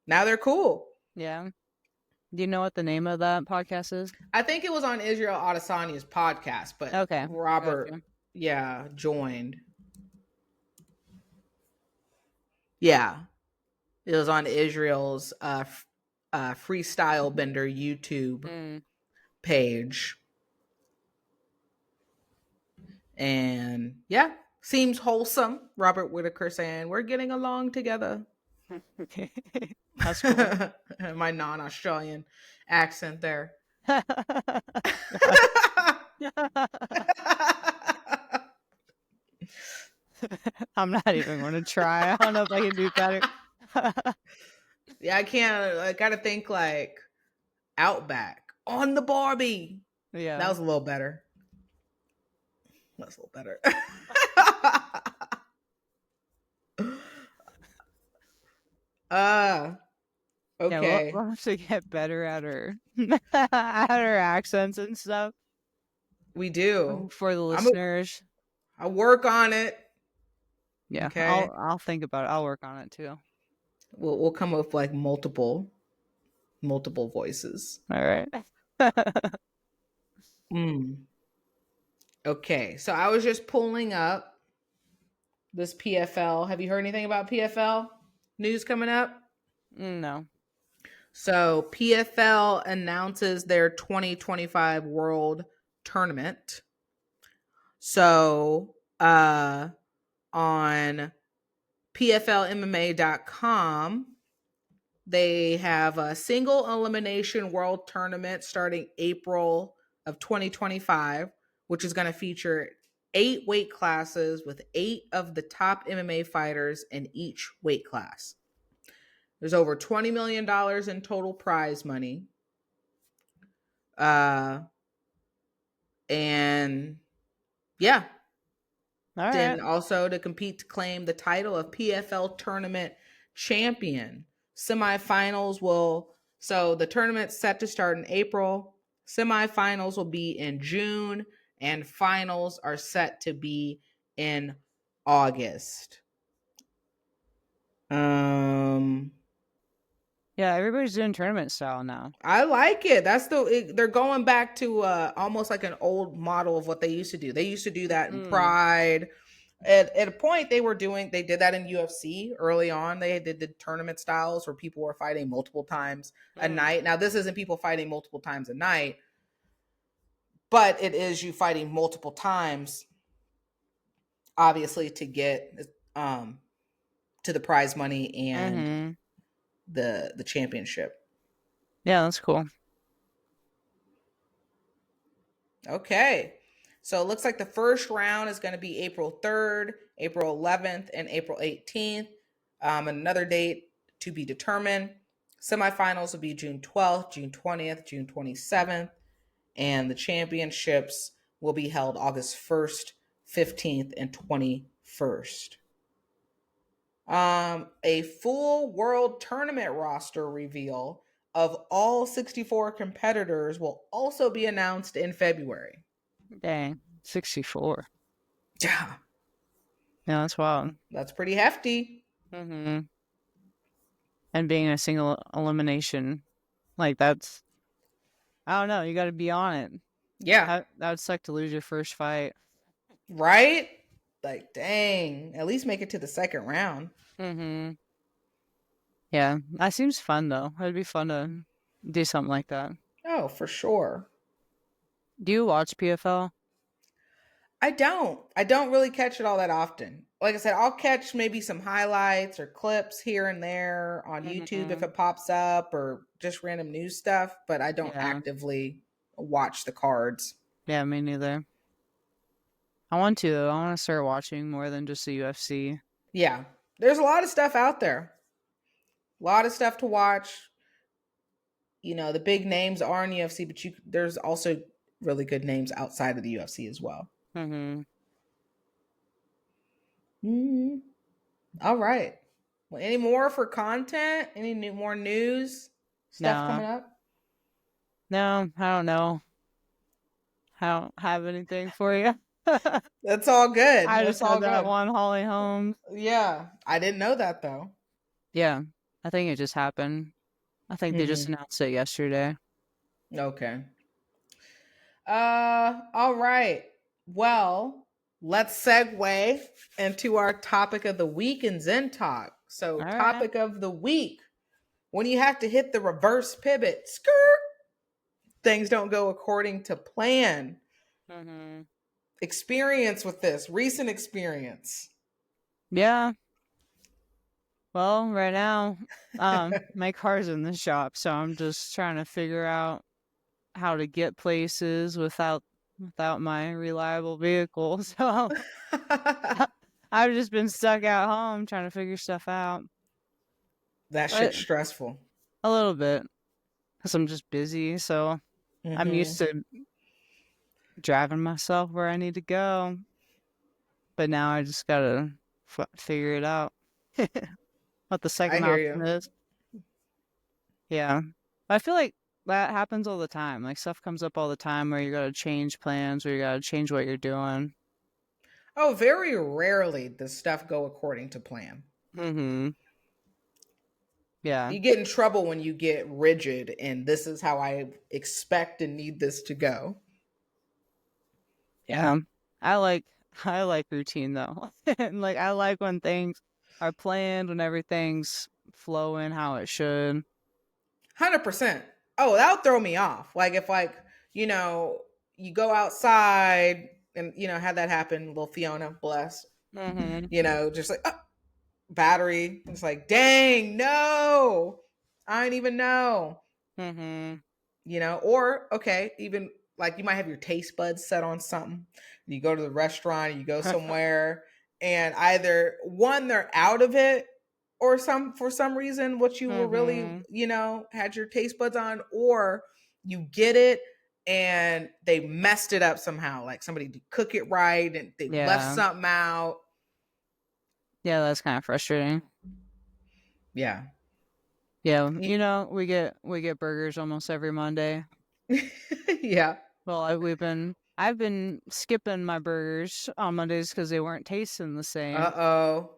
Now they're cool. Yeah. Do you know what the name of that podcast is? I think it was on Israel Adesania's podcast, but Okay. Robert, Gotcha. yeah, joined. Yeah, it was on Israel's freestyle bender YouTube Mm. page, and yeah, seems wholesome. Robert Whitaker saying we're getting along together. Okay. That's cool. My non-Australian accent there. I'm not even going to try. I don't know if I can do better. Yeah, I can't. I gotta think like Outback on the Barbie. That Yeah. was a little better. That's a little better. uh Yeah, we'll, okay. we'll have to get better at her at her accents and stuff We do. for the I'm a, listeners. I work on it. Yeah, Okay. I'll think about it. I'll work on it too. We'll come up with like multiple voices. All right. Mm. Okay. So I was just pulling up this PFL. Have you heard anything about PFL news coming up? No. So PFL announces their 2025 World Tournament. So on PFLMMA.com, they have a single elimination world tournament starting April of 2025, which is going to feature 8 weight classes with 8 of the top MMA fighters in each weight class. There's over $20 million in total prize money. And yeah, All right. then also to compete to claim the title of PFL tournament champion. Semifinals will, so the tournament's set to start in April. Semifinals will be in June, and finals are set to be in August. Um, Yeah, everybody's doing tournament style now. I like it. They're going back to almost like an old model of what they used to do. They used to do that in Mm. Pride. At a point they did that in UFC early on. They did the tournament styles where people were fighting multiple times a Mm. night. Now this isn't people fighting multiple times a night, but it is you fighting multiple times, obviously to get um to the prize money and Mm-hmm. the championship. Yeah, that's cool. Okay. So it looks like the first round is going to be April 3rd, April 11th, and April 18th. Another date to be determined. Semifinals will be June 12th, June 20th, June 27th, and the championships will be held August 1st, 15th, and 21st. A full world tournament roster reveal of all 64 competitors will also be announced in February. Dang. 64. Yeah, Yeah, that's wild. that's pretty hefty. Mm-hmm. And being a single elimination, like that's, I don't know, you got to be on it. Yeah, That would suck to lose your first fight. right? Like, dang, at least make it to the second round. Mm-hmm. Yeah, that seems fun though. It'd be fun to do something like that. Oh, for sure. Do you watch PFL? I don't. I don't really catch it all that often. Like I said, I'll catch maybe some highlights or clips here and there on YouTube if Mm-hmm. it pops up or just random news stuff, but I don't Yeah, actively watch the cards. yeah, me neither. I want to though. I want to start watching more than just the UFC. Yeah. There's a lot of stuff out there. A lot of stuff to watch. You know, the big names are in UFC, but there's also really good names outside of the UFC as well. Mm-hmm. Mm, all right. Well, any more for content? Any more news stuff No, coming up? no, I don't know. I don't have anything for you. That's all good. I That's just had all that good. one Holly Holmes. Yeah, I didn't know that though. Yeah, I think it just happened. I think they just Hmm. announced it yesterday. Okay. All right. Well, let's segue into our topic of the week in Zen Talk. So, All right. topic of the week: when you have to hit the reverse pivot, skirt, things don't go according to plan. Mm-hmm. Experience with this, recent experience. Yeah. Well, right now, my car's in the shop, so I'm just trying to figure out how to get places without my reliable vehicle. So I've just been stuck at home trying to figure stuff out. That But shit's stressful. a little bit because I'm just busy, so I'm used Hmm. to driving myself where I need to go. But now I just gotta figure it out. What the I second hear option you. is. Yeah. I feel like that happens all the time. Like stuff comes up all the time where you gotta change plans or you gotta change what you're doing. Oh, very rarely does stuff go according to plan. Mm-hmm. Yeah. You get in trouble when you get rigid and this is how I expect and need this to go. Yeah. I like I like routine though. And like I like when things are planned, when everything's flowing how it should. 100%. Oh, that'll throw me off. Like if you know, you go outside and had that happen, little Fiona, bless. Mm-hmm. Just like battery. It's like, dang, no. I didn't even know. Mm-hmm. Or okay, even like you might have your taste buds set on something. You go to the restaurant, you go somewhere, and either one, they're out of it, or for some reason what you were really, Mm-hmm. had your taste buds on, or you get it and they messed it up somehow. Like somebody did cook it right and they left Yeah. something out. Yeah, that's kind of frustrating. Yeah. Yeah, we get burgers almost every Monday. Yeah. Well, I've been skipping my burgers on Mondays because they weren't tasting the same. Uh-oh.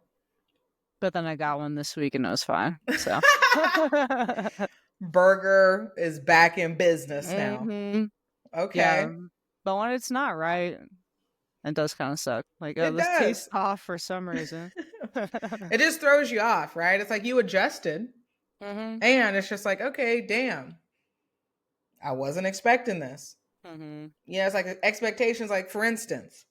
But then I got one this week and it was fine. So. Burger is back in business now. Hmm. Yeah, Okay. but when it's not right, it does kind of suck. Like, oh, It this tastes does. off for some reason. It just throws you off, right? It's like you adjusted Hmm. and it's just like, okay, damn. I wasn't expecting this. Hmm. It's like expectations. Like, for instance,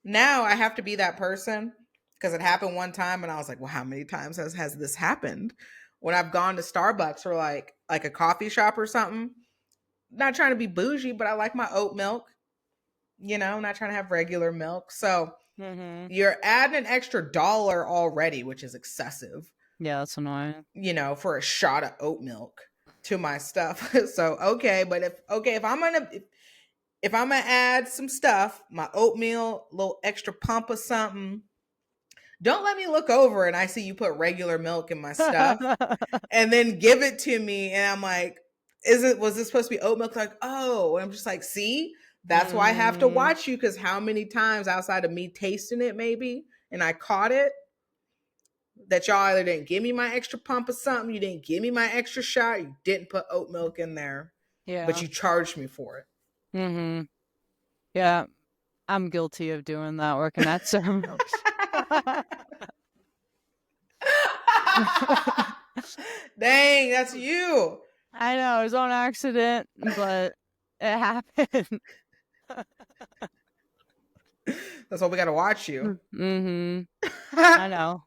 now I have to be that person because it happened one time and I was like, well, how many times has this happened? When I've gone to Starbucks or like a coffee shop or something, not trying to be bougie, but I like my oat milk, I'm not trying to have regular milk. So Hmm. you're adding an extra dollar already, which is excessive, Yeah, that's annoying. for a shot of oat milk to my stuff. So okay, but if I'm gonna add some stuff, my oatmeal, a little extra pump of something, don't let me look over and I see you put regular milk in my stuff and then give it to me and I'm like, was this supposed to be oat milk? Like, oh, and I'm just like, see, that's why I have to Hmm. watch you, because how many times outside of me tasting it maybe and I caught it, that y'all either didn't give me my extra pump of something, you didn't give me my extra shot, you didn't put oat milk in there, but Yeah. you charged me for it. Hmm. Yeah, I'm guilty of doing that, working at Starbucks. Dang, that's you. I know, it was on accident, but it happened. That's why we gotta watch you. Mm-hmm. I know.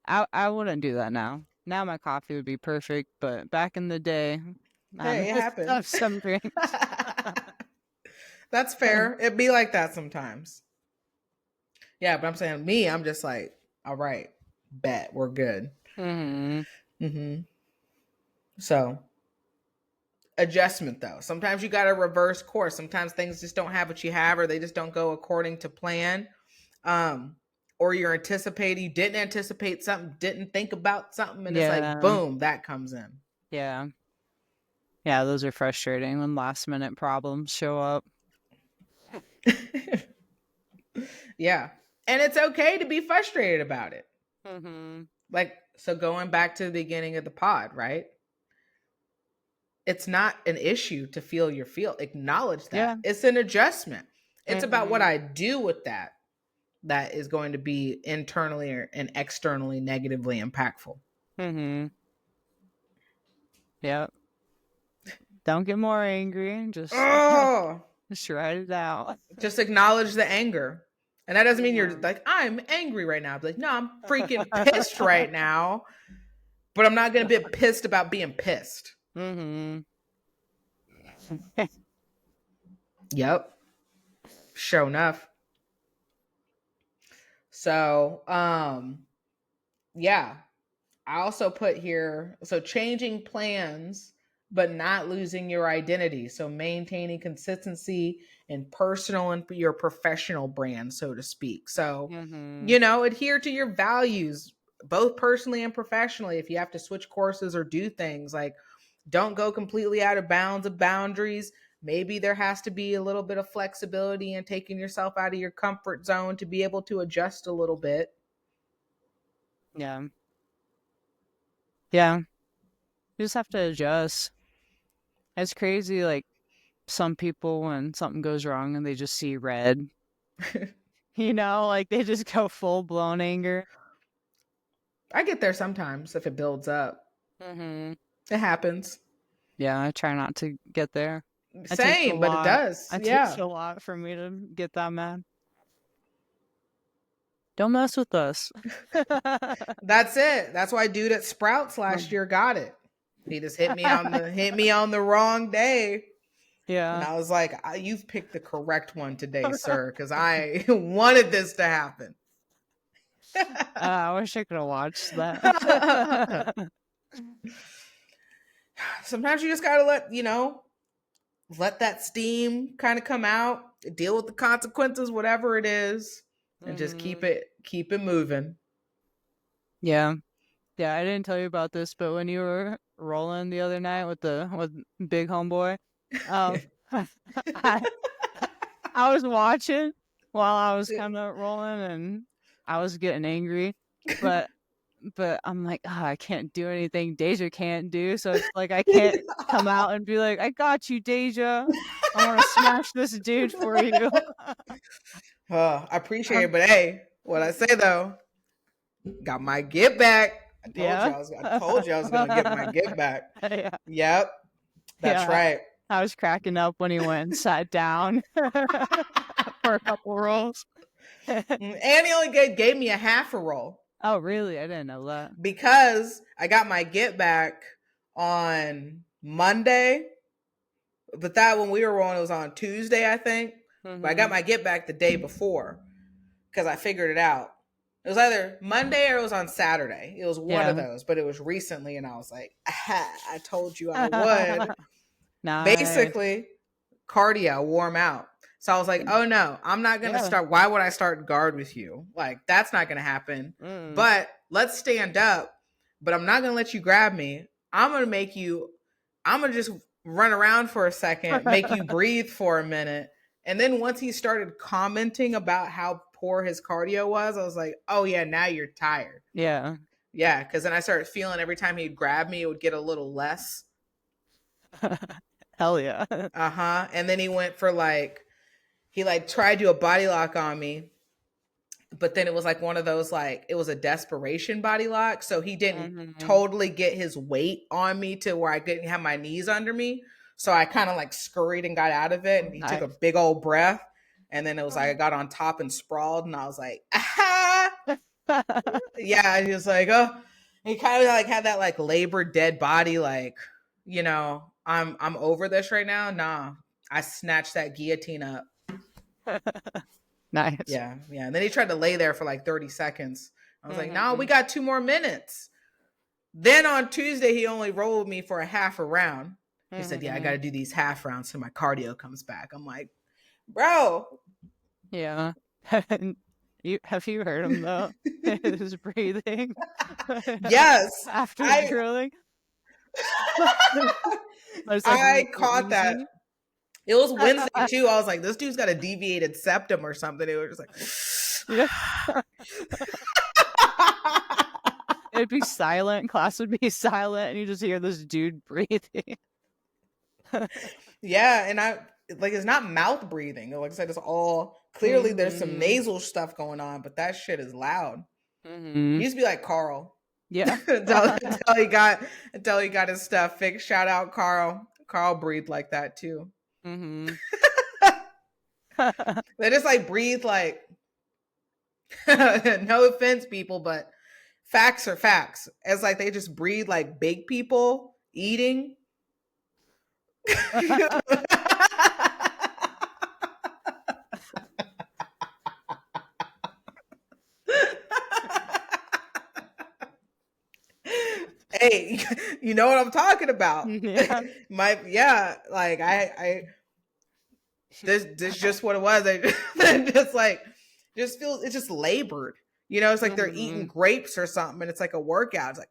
I wouldn't do that now. Now my coffee would be perfect, but back in the day, I Hey, it messed happens. up some drinks. That's fair. It'd be like that sometimes. Yeah, but I'm saying me, I'm just like, all right, bet we're good. Mm-hmm. Mm-hmm. So adjustment though. Sometimes you got to reverse course. Sometimes things just don't have what you have, or they just don't go according to plan. Um, or you didn't anticipate something, didn't think about something, and it's like Yeah. boom, that comes in. Yeah. Yeah, those are frustrating when last minute problems show up. Yeah. And it's okay to be frustrated about it. Mm-hmm. Like, so going back to the beginning of the pod, right? It's not an issue to feel your feel. Acknowledge that. Yeah. It's an adjustment. It's about what Mm-hmm. I do with that is going to be internally and externally negatively impactful. Mm-hmm. Yep. Don't get more angry. Just Oh, just write it out. just acknowledge the anger. And that doesn't mean you're Mm-hmm. like, I'm angry right now. Be like, no, I'm freaking pissed right now, but I'm not going to be pissed about being pissed. Mm-hmm. Yep. Sure enough. So, yeah. I also put here, so changing plans, but not losing your identity. So maintaining consistency in personal and your professional brand, so to speak. So, Mm-hmm. adhere to your values, both personally and professionally. If you have to switch courses or do things, like don't go completely out of bounds of boundaries. Maybe there has to be a little bit of flexibility and taking yourself out of your comfort zone to be able to adjust a little bit. Yeah. Yeah. You just have to adjust. It's crazy, like some people when something goes wrong and they just see red. Like they just go full blown anger. I get there sometimes if it builds up. Mm-hmm. It happens. Yeah, I try not to get there. It takes a Same, but it lot. does. It takes Yeah. a lot for me to get that mad. Don't mess with us. That's it. That's why dude at Sprouts last year got it. He just hit me on the wrong day. And Yeah. I was like, you've picked the correct one today, sir, because I wanted this to happen. I wish I could have watched that. Sometimes you just gotta let that steam kind of come out, deal with the consequences, whatever it is, and just Hmm. keep it moving. Yeah. Yeah, I didn't tell you about this, but when you were rolling the other night with big homeboy, um, I I was watching while I was kind of rolling, and I was getting angry, but I'm like, I can't do anything Deja can't do, so it's like I can't come out and be like, I got you, Deja. I want to smash this dude for you. I appreciate it, but hey, what I say though, got my get back. Yeah. I told you I was gonna get my get back. Yeah. Yep, that's Yeah. right. I was cracking up when he went and sat down for a couple rolls. And he only gave me a half a roll Oh, really? I didn't know that. because I got my get back on Monday, but that when we were rolling, it was on Tuesday, I think. But I got Mm-hmm. my get back the day before because I figured it out. It was either Monday or it was on Saturday. It was one of Yeah. those, but it was recently, and I was like, I told you I would. Nice. Basically, cardio, warm out. So I was like, oh no, I'm not going to Yeah. start. Why would I start guard with you? Like, that's not going to happen. Mm. But let's stand up. But I'm not going to let you grab me. I'm going to just run around for a second, make you breathe for a minute. And then once he started commenting about how poor his cardio was, I was like, oh yeah, now you're tired. Yeah. Yeah, because then I started feeling every time he'd grab me, it would get a little less. Hell yeah. And then he went for he tried to do a body lock on me. but then it was like one of those, like, it was a desperation body lock. So he didn't Mm-hmm. totally get his weight on me to where I didn't have my knees under me. So I kind of like scurried and got out of it. And he took a Nice. big old breath. And then it was like I got on top and sprawled. And I was like, ah. Yeah. And he was like, oh, he kind of like had that like labored dead body, like, I'm over this right now. Nah. I snatched that guillotine up. Nice. Yeah, yeah. And then he tried to lay there for like 30 seconds. I was like, no, we Mm-hmm. got 2 more minutes. Then on Tuesday, he only rolled me for a half a round. He said, yeah, I got Mm-hmm. to do these half rounds so my cardio comes back. I'm like, bro. Yeah. Have you heard him though? His breathing Yes. after I drilling. It's like I really caught that. easy. It was Wednesday too. I was like, this dude's got a deviated septum or something. It was just Yeah. like It'd be silent. Class would be silent, and you just hear this dude breathing. yeah, and I like it's not mouth breathing. Like I said, it's all clearly there's some Mm-hmm. nasal stuff going on, but that shit is loud. Mm-hmm. He used to be like Carl Yeah. until he got his stuff fixed. Shout out Carl. Carl breathed like that too. Mm-hmm. They just like breathe like no offense, people, but facts are facts. It's like they just breathe like big people eating. Hey, you know what I'm talking about. Yeah. Yeah, like I this just what it was. Just like just feels it's just labored. It's like they're eating Mm-hmm. grapes or something, and it's like a workout. It's like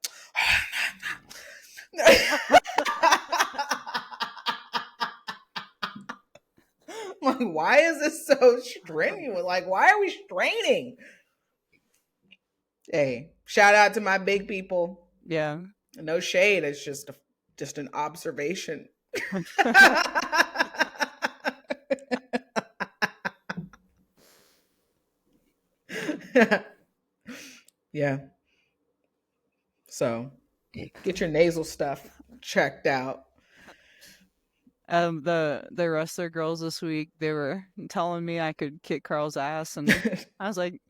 like, why is this so strenuous? Like, why are we straining? Hey, shout out to my big people. Yeah. No shade. It's just an observation. Yeah. So get your nasal stuff checked out. The wrestler girls this week, they were telling me I could kick Carl's ass, and I was like,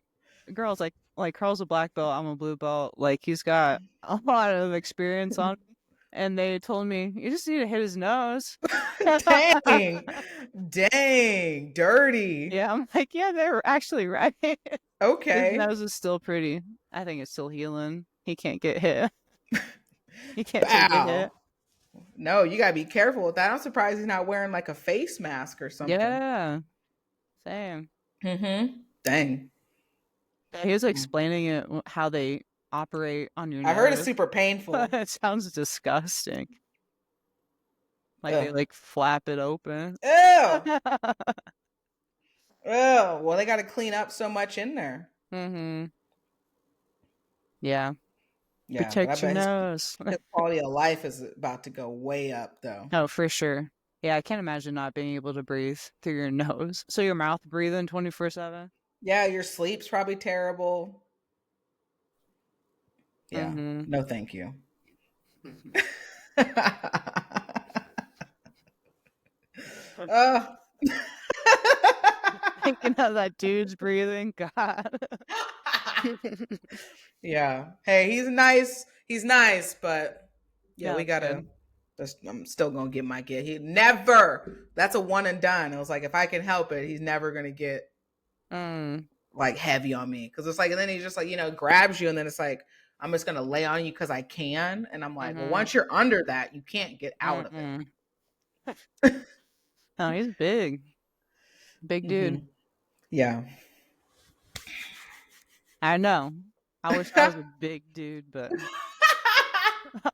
girls, like Carl's a black belt, I'm a blue belt, like he's got a lot of experience on me. And they told me you just need to hit his nose. Dang. Dang. Dirty. Yeah, I'm like, yeah, they were actually right. His Okay. nose is still pretty. I think it's still healing. He can't get hit. He can't take a hit. Bow. No, you gotta be careful with that. I'm surprised he's not wearing like a face mask or something. Yeah, same. Mm-hmm. Dang. Yeah, he was explaining it how they operate on your I heard it's nose. super painful. It sounds disgusting. Like they Ugh. like flap it open. Ew. Oh, well, they got to clean up so much in there. Mm-hmm. Yeah. Yeah, but I Protect your bet nose. his quality of life is about to go way up, though. Oh, for sure. Yeah, I can't imagine not being able to breathe through your nose. So your mouth breathing 24/7? Yeah, your sleep's probably terrible. Yeah, Mm-hmm. no, thank you. uh. Thinking of that dude's breathing. God. Yeah. Hey, he's nice. He's nice, but yeah, Yeah, we that's gotta. good. I'm still gonna get my get. He never. That's a one and done. It was like if I can help it, he's never gonna get Mm. like heavy on me because it's like, and then he just like grabs you, and then it's like I'm just gonna lay on you because I can, and I'm like, well, Mm-hmm. once you're under that, you can't get out of it. Mm-mm. Oh, he's big. Big dude. Mm-hmm. Yeah. I know. I wish I was a big dude, but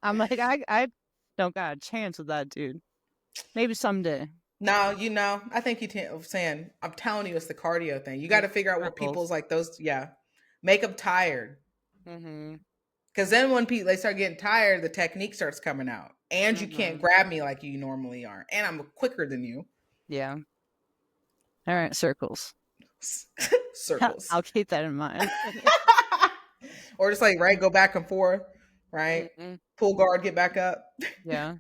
I'm like, I don't got a chance with that dude. Maybe someday. No, I think saying, I'm telling you, it's the cardio thing. You got to figure out what people's Circles. like those, yeah, make them tired. Mm-hmm. Because then when people they start getting tired, the technique starts coming out, and you can't Mm-hmm. grab me like you normally are, and I'm quicker than you. Yeah. All right, circles. Circles. I'll keep that in mind. Or just like, right, go back and forth, right? Mm-mm. Pull guard, get back up, Yeah.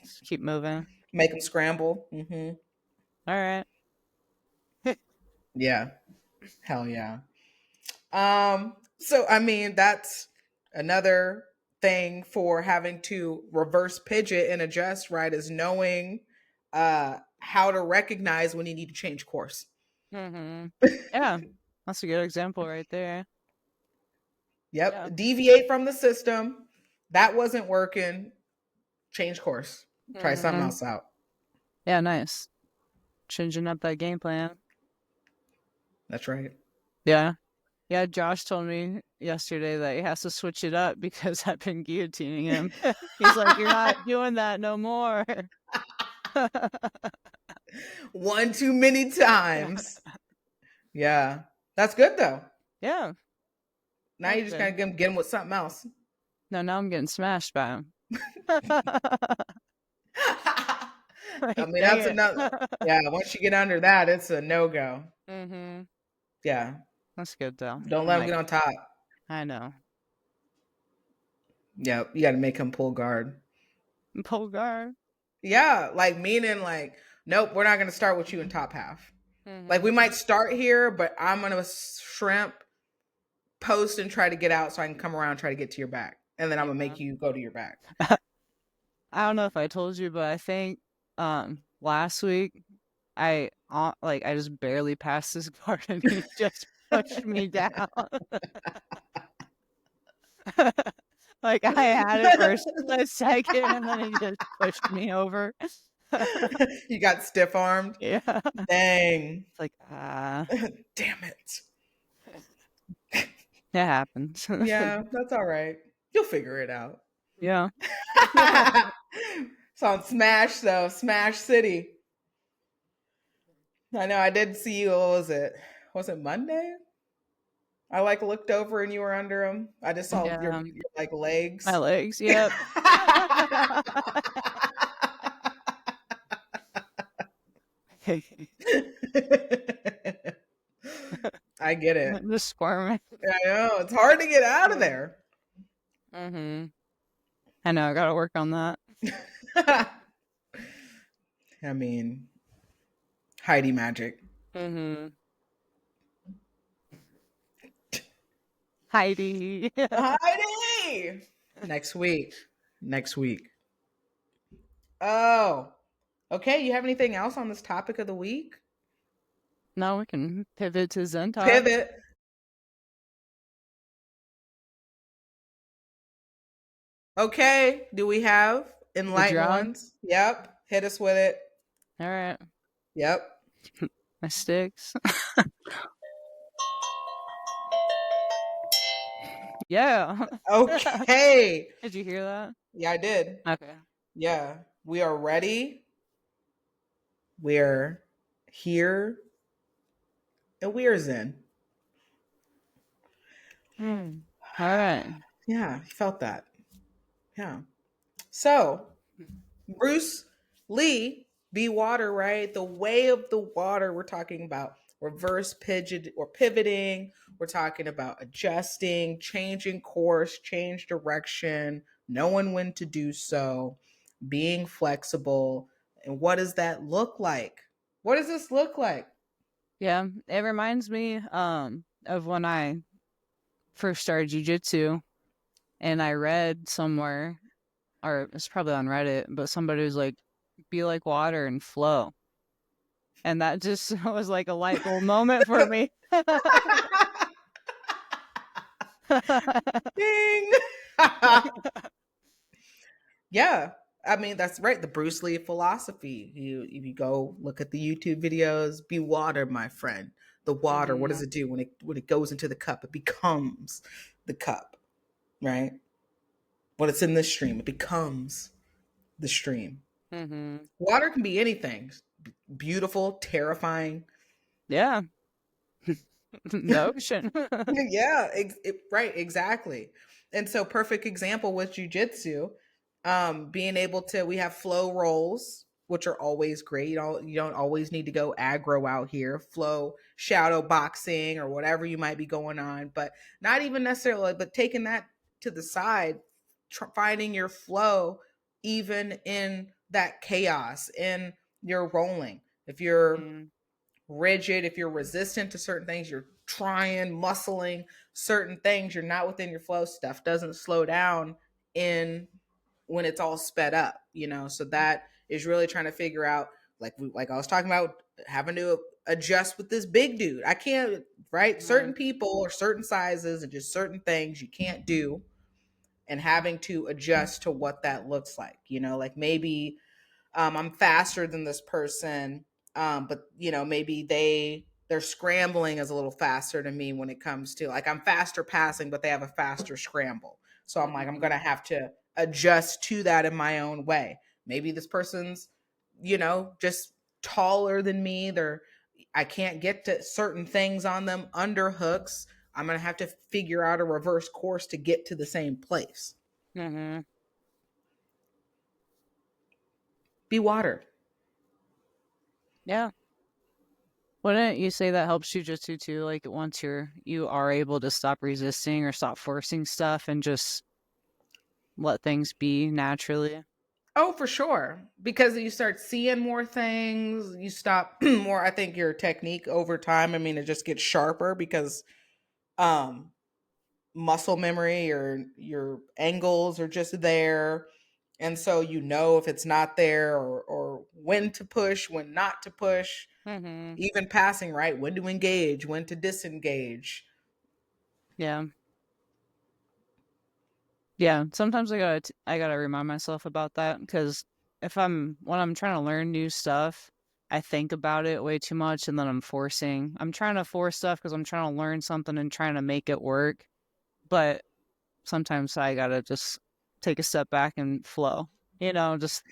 Just keep moving. make them scramble. All right. Yeah. Hell yeah. So I mean, that's another thing for having to reverse pidget and adjust, right? Is knowing how to recognize when you need to change course. Mm-hmm. Yeah. That's a good example right there. Yeah. Yep. Deviate from the system. That wasn't working. Change course. Try something Mm-hmm. else out. Yeah, nice. Changing up that game plan. That's right. Yeah. Yeah, Josh told me yesterday that he has to switch it up because I've been guillotining him. He's like, "You're not doing that no more." One too many times. Yeah. That's good though. Yeah, Now that's you just good. gotta get him with something else. No, now I'm getting smashed by him. I Like, mean, dang that's it. another. Yeah, once you get under that, it's a no go. Mm-hmm. Yeah, That's good though. don't I'm let him like, get on top. I know. Yeah, you got to make him pull guard. Pull guard. Yeah, like meaning like, nope, we're not gonna start with you in top half. Like we Mm-hmm. might start here, but I'm gonna shrimp, post, and try to get out so I can come around and try to get to your back, and then I'm gonna Yeah. make you go to your back. I don't know if I told you, but I think last week I just barely passed this guard and he just pushed me down. Like I had it for a split second and then he just pushed me over. You got stiff armed. Yeah. Dang. It's like Damn it. it happens. Yeah, that's all right. You'll figure it out. Yeah. It's on Smash though, Smash City. I know I did see you. What was it? Was it Monday? I like looked over and you were under him. I just saw Yeah. your like My legs. legs, yep. I get it. Just squirming. I know it's hard to get out of there. Mm-hmm. I know, I gotta work on that. I mean, Heidi magic. Mm-hmm. Heidi. Heidi. Next week. Next week. Oh, okay. You have anything else on this topic of the week? Now we can pivot to Zen talk. Pivot. Okay. Do we have The enlightened draw. ones? Yep. Hit us with it. All right. Yep. My sticks. Yeah. Okay. Did you hear that? Yeah, I did. Okay. Yeah. We are ready. We're here. And we're Zen. All right. Yeah, he felt that. Yeah. So, Bruce Lee, be water, right? The way of the water. We're talking about reverse pidget or pivoting. We're talking about adjusting, changing course, change direction, knowing when to do so, being flexible. And what does that look like? What does this look like? Yeah, it reminds me of when I first started jiu-jitsu and I read somewhere or it's probably on Reddit, but somebody was like be like water and flow. And that just was like a light bulb moment for me. Ding. Yeah. I mean, that's right. The Bruce Lee philosophy. If you go look at the YouTube videos, be water, my friend. The water, what does Mhm. it do when it goes into the cup? It becomes the cup, right? When it's in the stream, it becomes the stream. Mhm. Water can be anything. Beautiful, terrifying. Yeah. The ocean. Yeah, right, exactly. And so perfect example with jujitsu, being able to we have flow rolls, which are always great. You don't always need to go aggro out here, flow, shadow boxing, or whatever you might be going on, but not even necessarily, but taking that to the side, finding your flow even in that chaos, in your rolling. If you're Mm. rigid, if you're resistant to certain things, you're trying, muscling certain things, you're not within your flow, stuff doesn't slow down in when it's all sped up, So that is really trying to figure out, like I was talking about, having to adjust with this big dude. I can't, right? Right. Certain people or certain sizes and just certain things you can't do, and having to adjust to what that looks like, like maybe I'm faster than this person, but maybe their scrambling is a little faster than me when it comes to, like, I'm faster passing, but they have a faster scramble. So I'm like, I'm Mm-hmm. gonna have to adjust to that in my own way. Maybe this person's, just taller than me. I can't get to certain things on them under hooks. I'm gonna have to figure out a reverse course to get to the same place. Mm-hmm. Be water. Yeah. Wouldn't you say that helps jujitsu too? Like once you are able to stop resisting or stop forcing stuff and just let things be naturally. Oh, for sure. Because you start seeing more things, you stop more, I think, your technique over time. I mean, it just gets sharper because um muscle memory or your angles are just there. And so if it's not there, or when to push, when not to push, Mm-hmm. even passing, right? When to engage, when to disengage. Yeah. Yeah. Sometimes I gotta remind myself about that because when I'm trying to learn new stuff, I think about it way too much and then I'm trying to force stuff because I'm trying to learn something and trying to make it work. But sometimes I gotta just take a step back and flow, just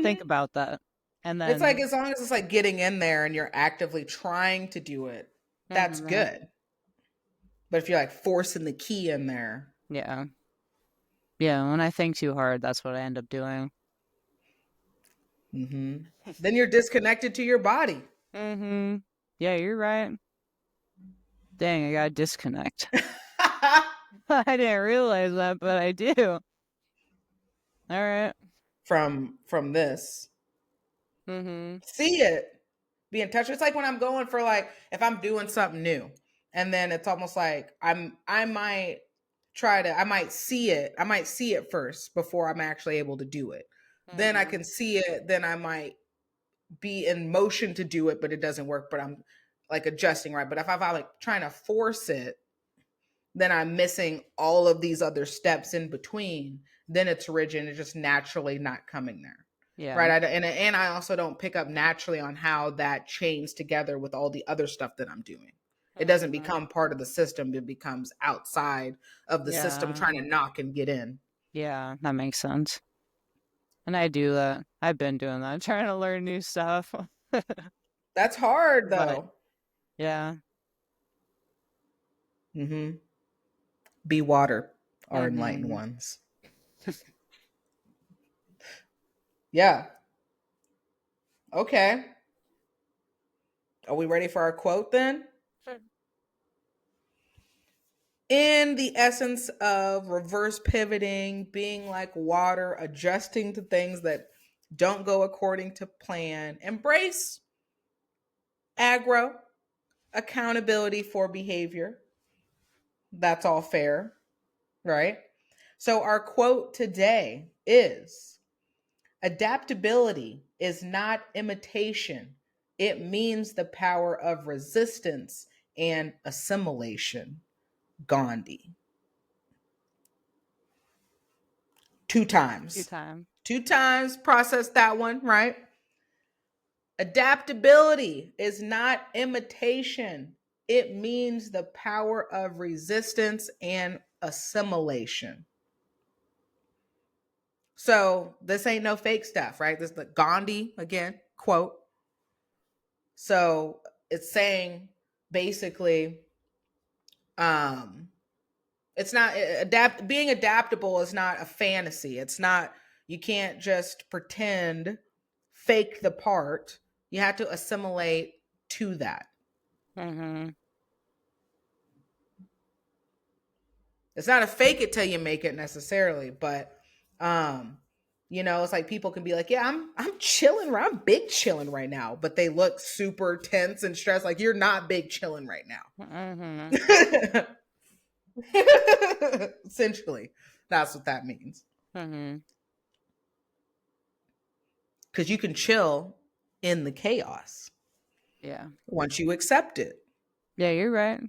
think Mhm. about that. And It's like, then, as long as it's like getting in there and you're actively trying to do it, that's mhm, good. But if you're like forcing the key in there, yeah. Yeah, when I think too hard, that's what I end up doing. then you're disconnected to your body. Mm-hmm. Yeah, you're right. Dang, I gotta disconnect. I didn't realize that, but I do. All right. from this. Mm-hmm. See it. Be in touch. It's like when I'm going for, like, if I'm doing something new, and then it's almost like I might I might see it. I might see it first before I'm actually able to do it. Then I Mm-hmm. can see it, then I might be in motion to do it, but it doesn't work, but I'm like adjusting, right? But if I'm like trying to force it, then I'm missing all of these other steps in between. Then it's rigid. It's just naturally not coming there, Yeah. right? And I also don't pick up naturally on how that chains together with all the other stuff that I'm doing. It doesn't Mm-hmm. become part of the system. It becomes outside of the system, Yeah. trying to knock and get in. Yeah, that makes sense. And I do that. I've been doing that, trying to learn new stuff. That's hard, But though. yeah. Hmm. Be water, our enlightened Mm-hmm. ones. Yeah. Okay. Are we ready for our quote then? In the essence of reverse pivoting, being like water, adjusting to things that don't go according to plan, embrace aggro, accountability for behavior. That's all fair, right? So, our quote today is: adaptability is not imitation, it means the power of resistance and assimilation. Gandhi. Two Two times. time. Two times, process that one, right? Adaptability is not imitation. It means the power of resistance and assimilation. So this ain't no fake stuff, right? This is the Gandhi, again, quote. So it's saying, basically, um, it's not being adaptable is not a fantasy. It's not, you can't just pretend fake the part. You have to assimilate to that. Mm-hmm. It's not a fake it till you make it necessarily, but it's like people can be like, yeah, I'm chilling, I'm big chilling right now, but they look super tense and stressed. Like, you're not big chilling right now. Mm-hmm. Essentially, that's what that means. Mm-hmm. Because you can chill in the chaos. Yeah. Once you accept it. Yeah, you're right.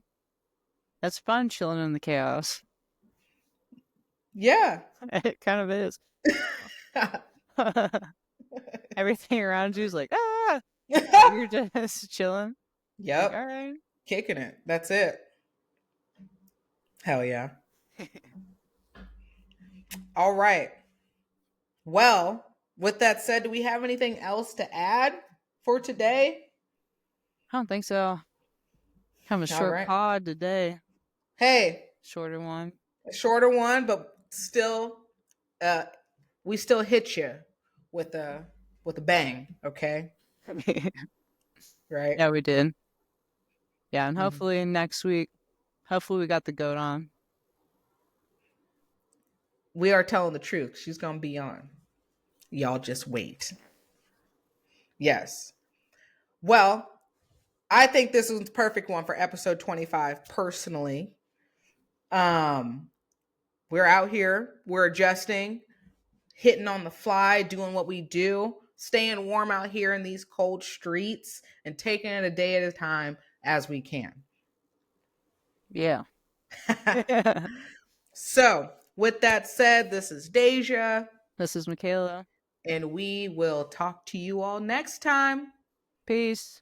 That's fun chilling in the chaos. Yeah. It kind of is. Everything around you is like, ah, you're just chilling. Like, all Yep. right. Kicking it. That's it. Hell yeah. All right. Well, with that said, do we have anything else to add for today? I don't think so. Kind of a All short right. pod today. Hey, Shorter one. a shorter one, but still, uh, we still hit you with a bang. Okay, right? Yeah, we did. Yeah, and Mhm. hopefully next week, hopefully we got the goat on. We are telling the truth. She's gonna be on. Y'all just wait. Yes. Well, I think this was the perfect one for episode 25. Personally, um, we're out here. We're adjusting, hitting on the fly, doing what we do, staying warm out here in these cold streets, and taking it a day at a time as we can. Yeah. So, with that said, this is Deja, This is Michaela. and we will talk to you all next time. Peace.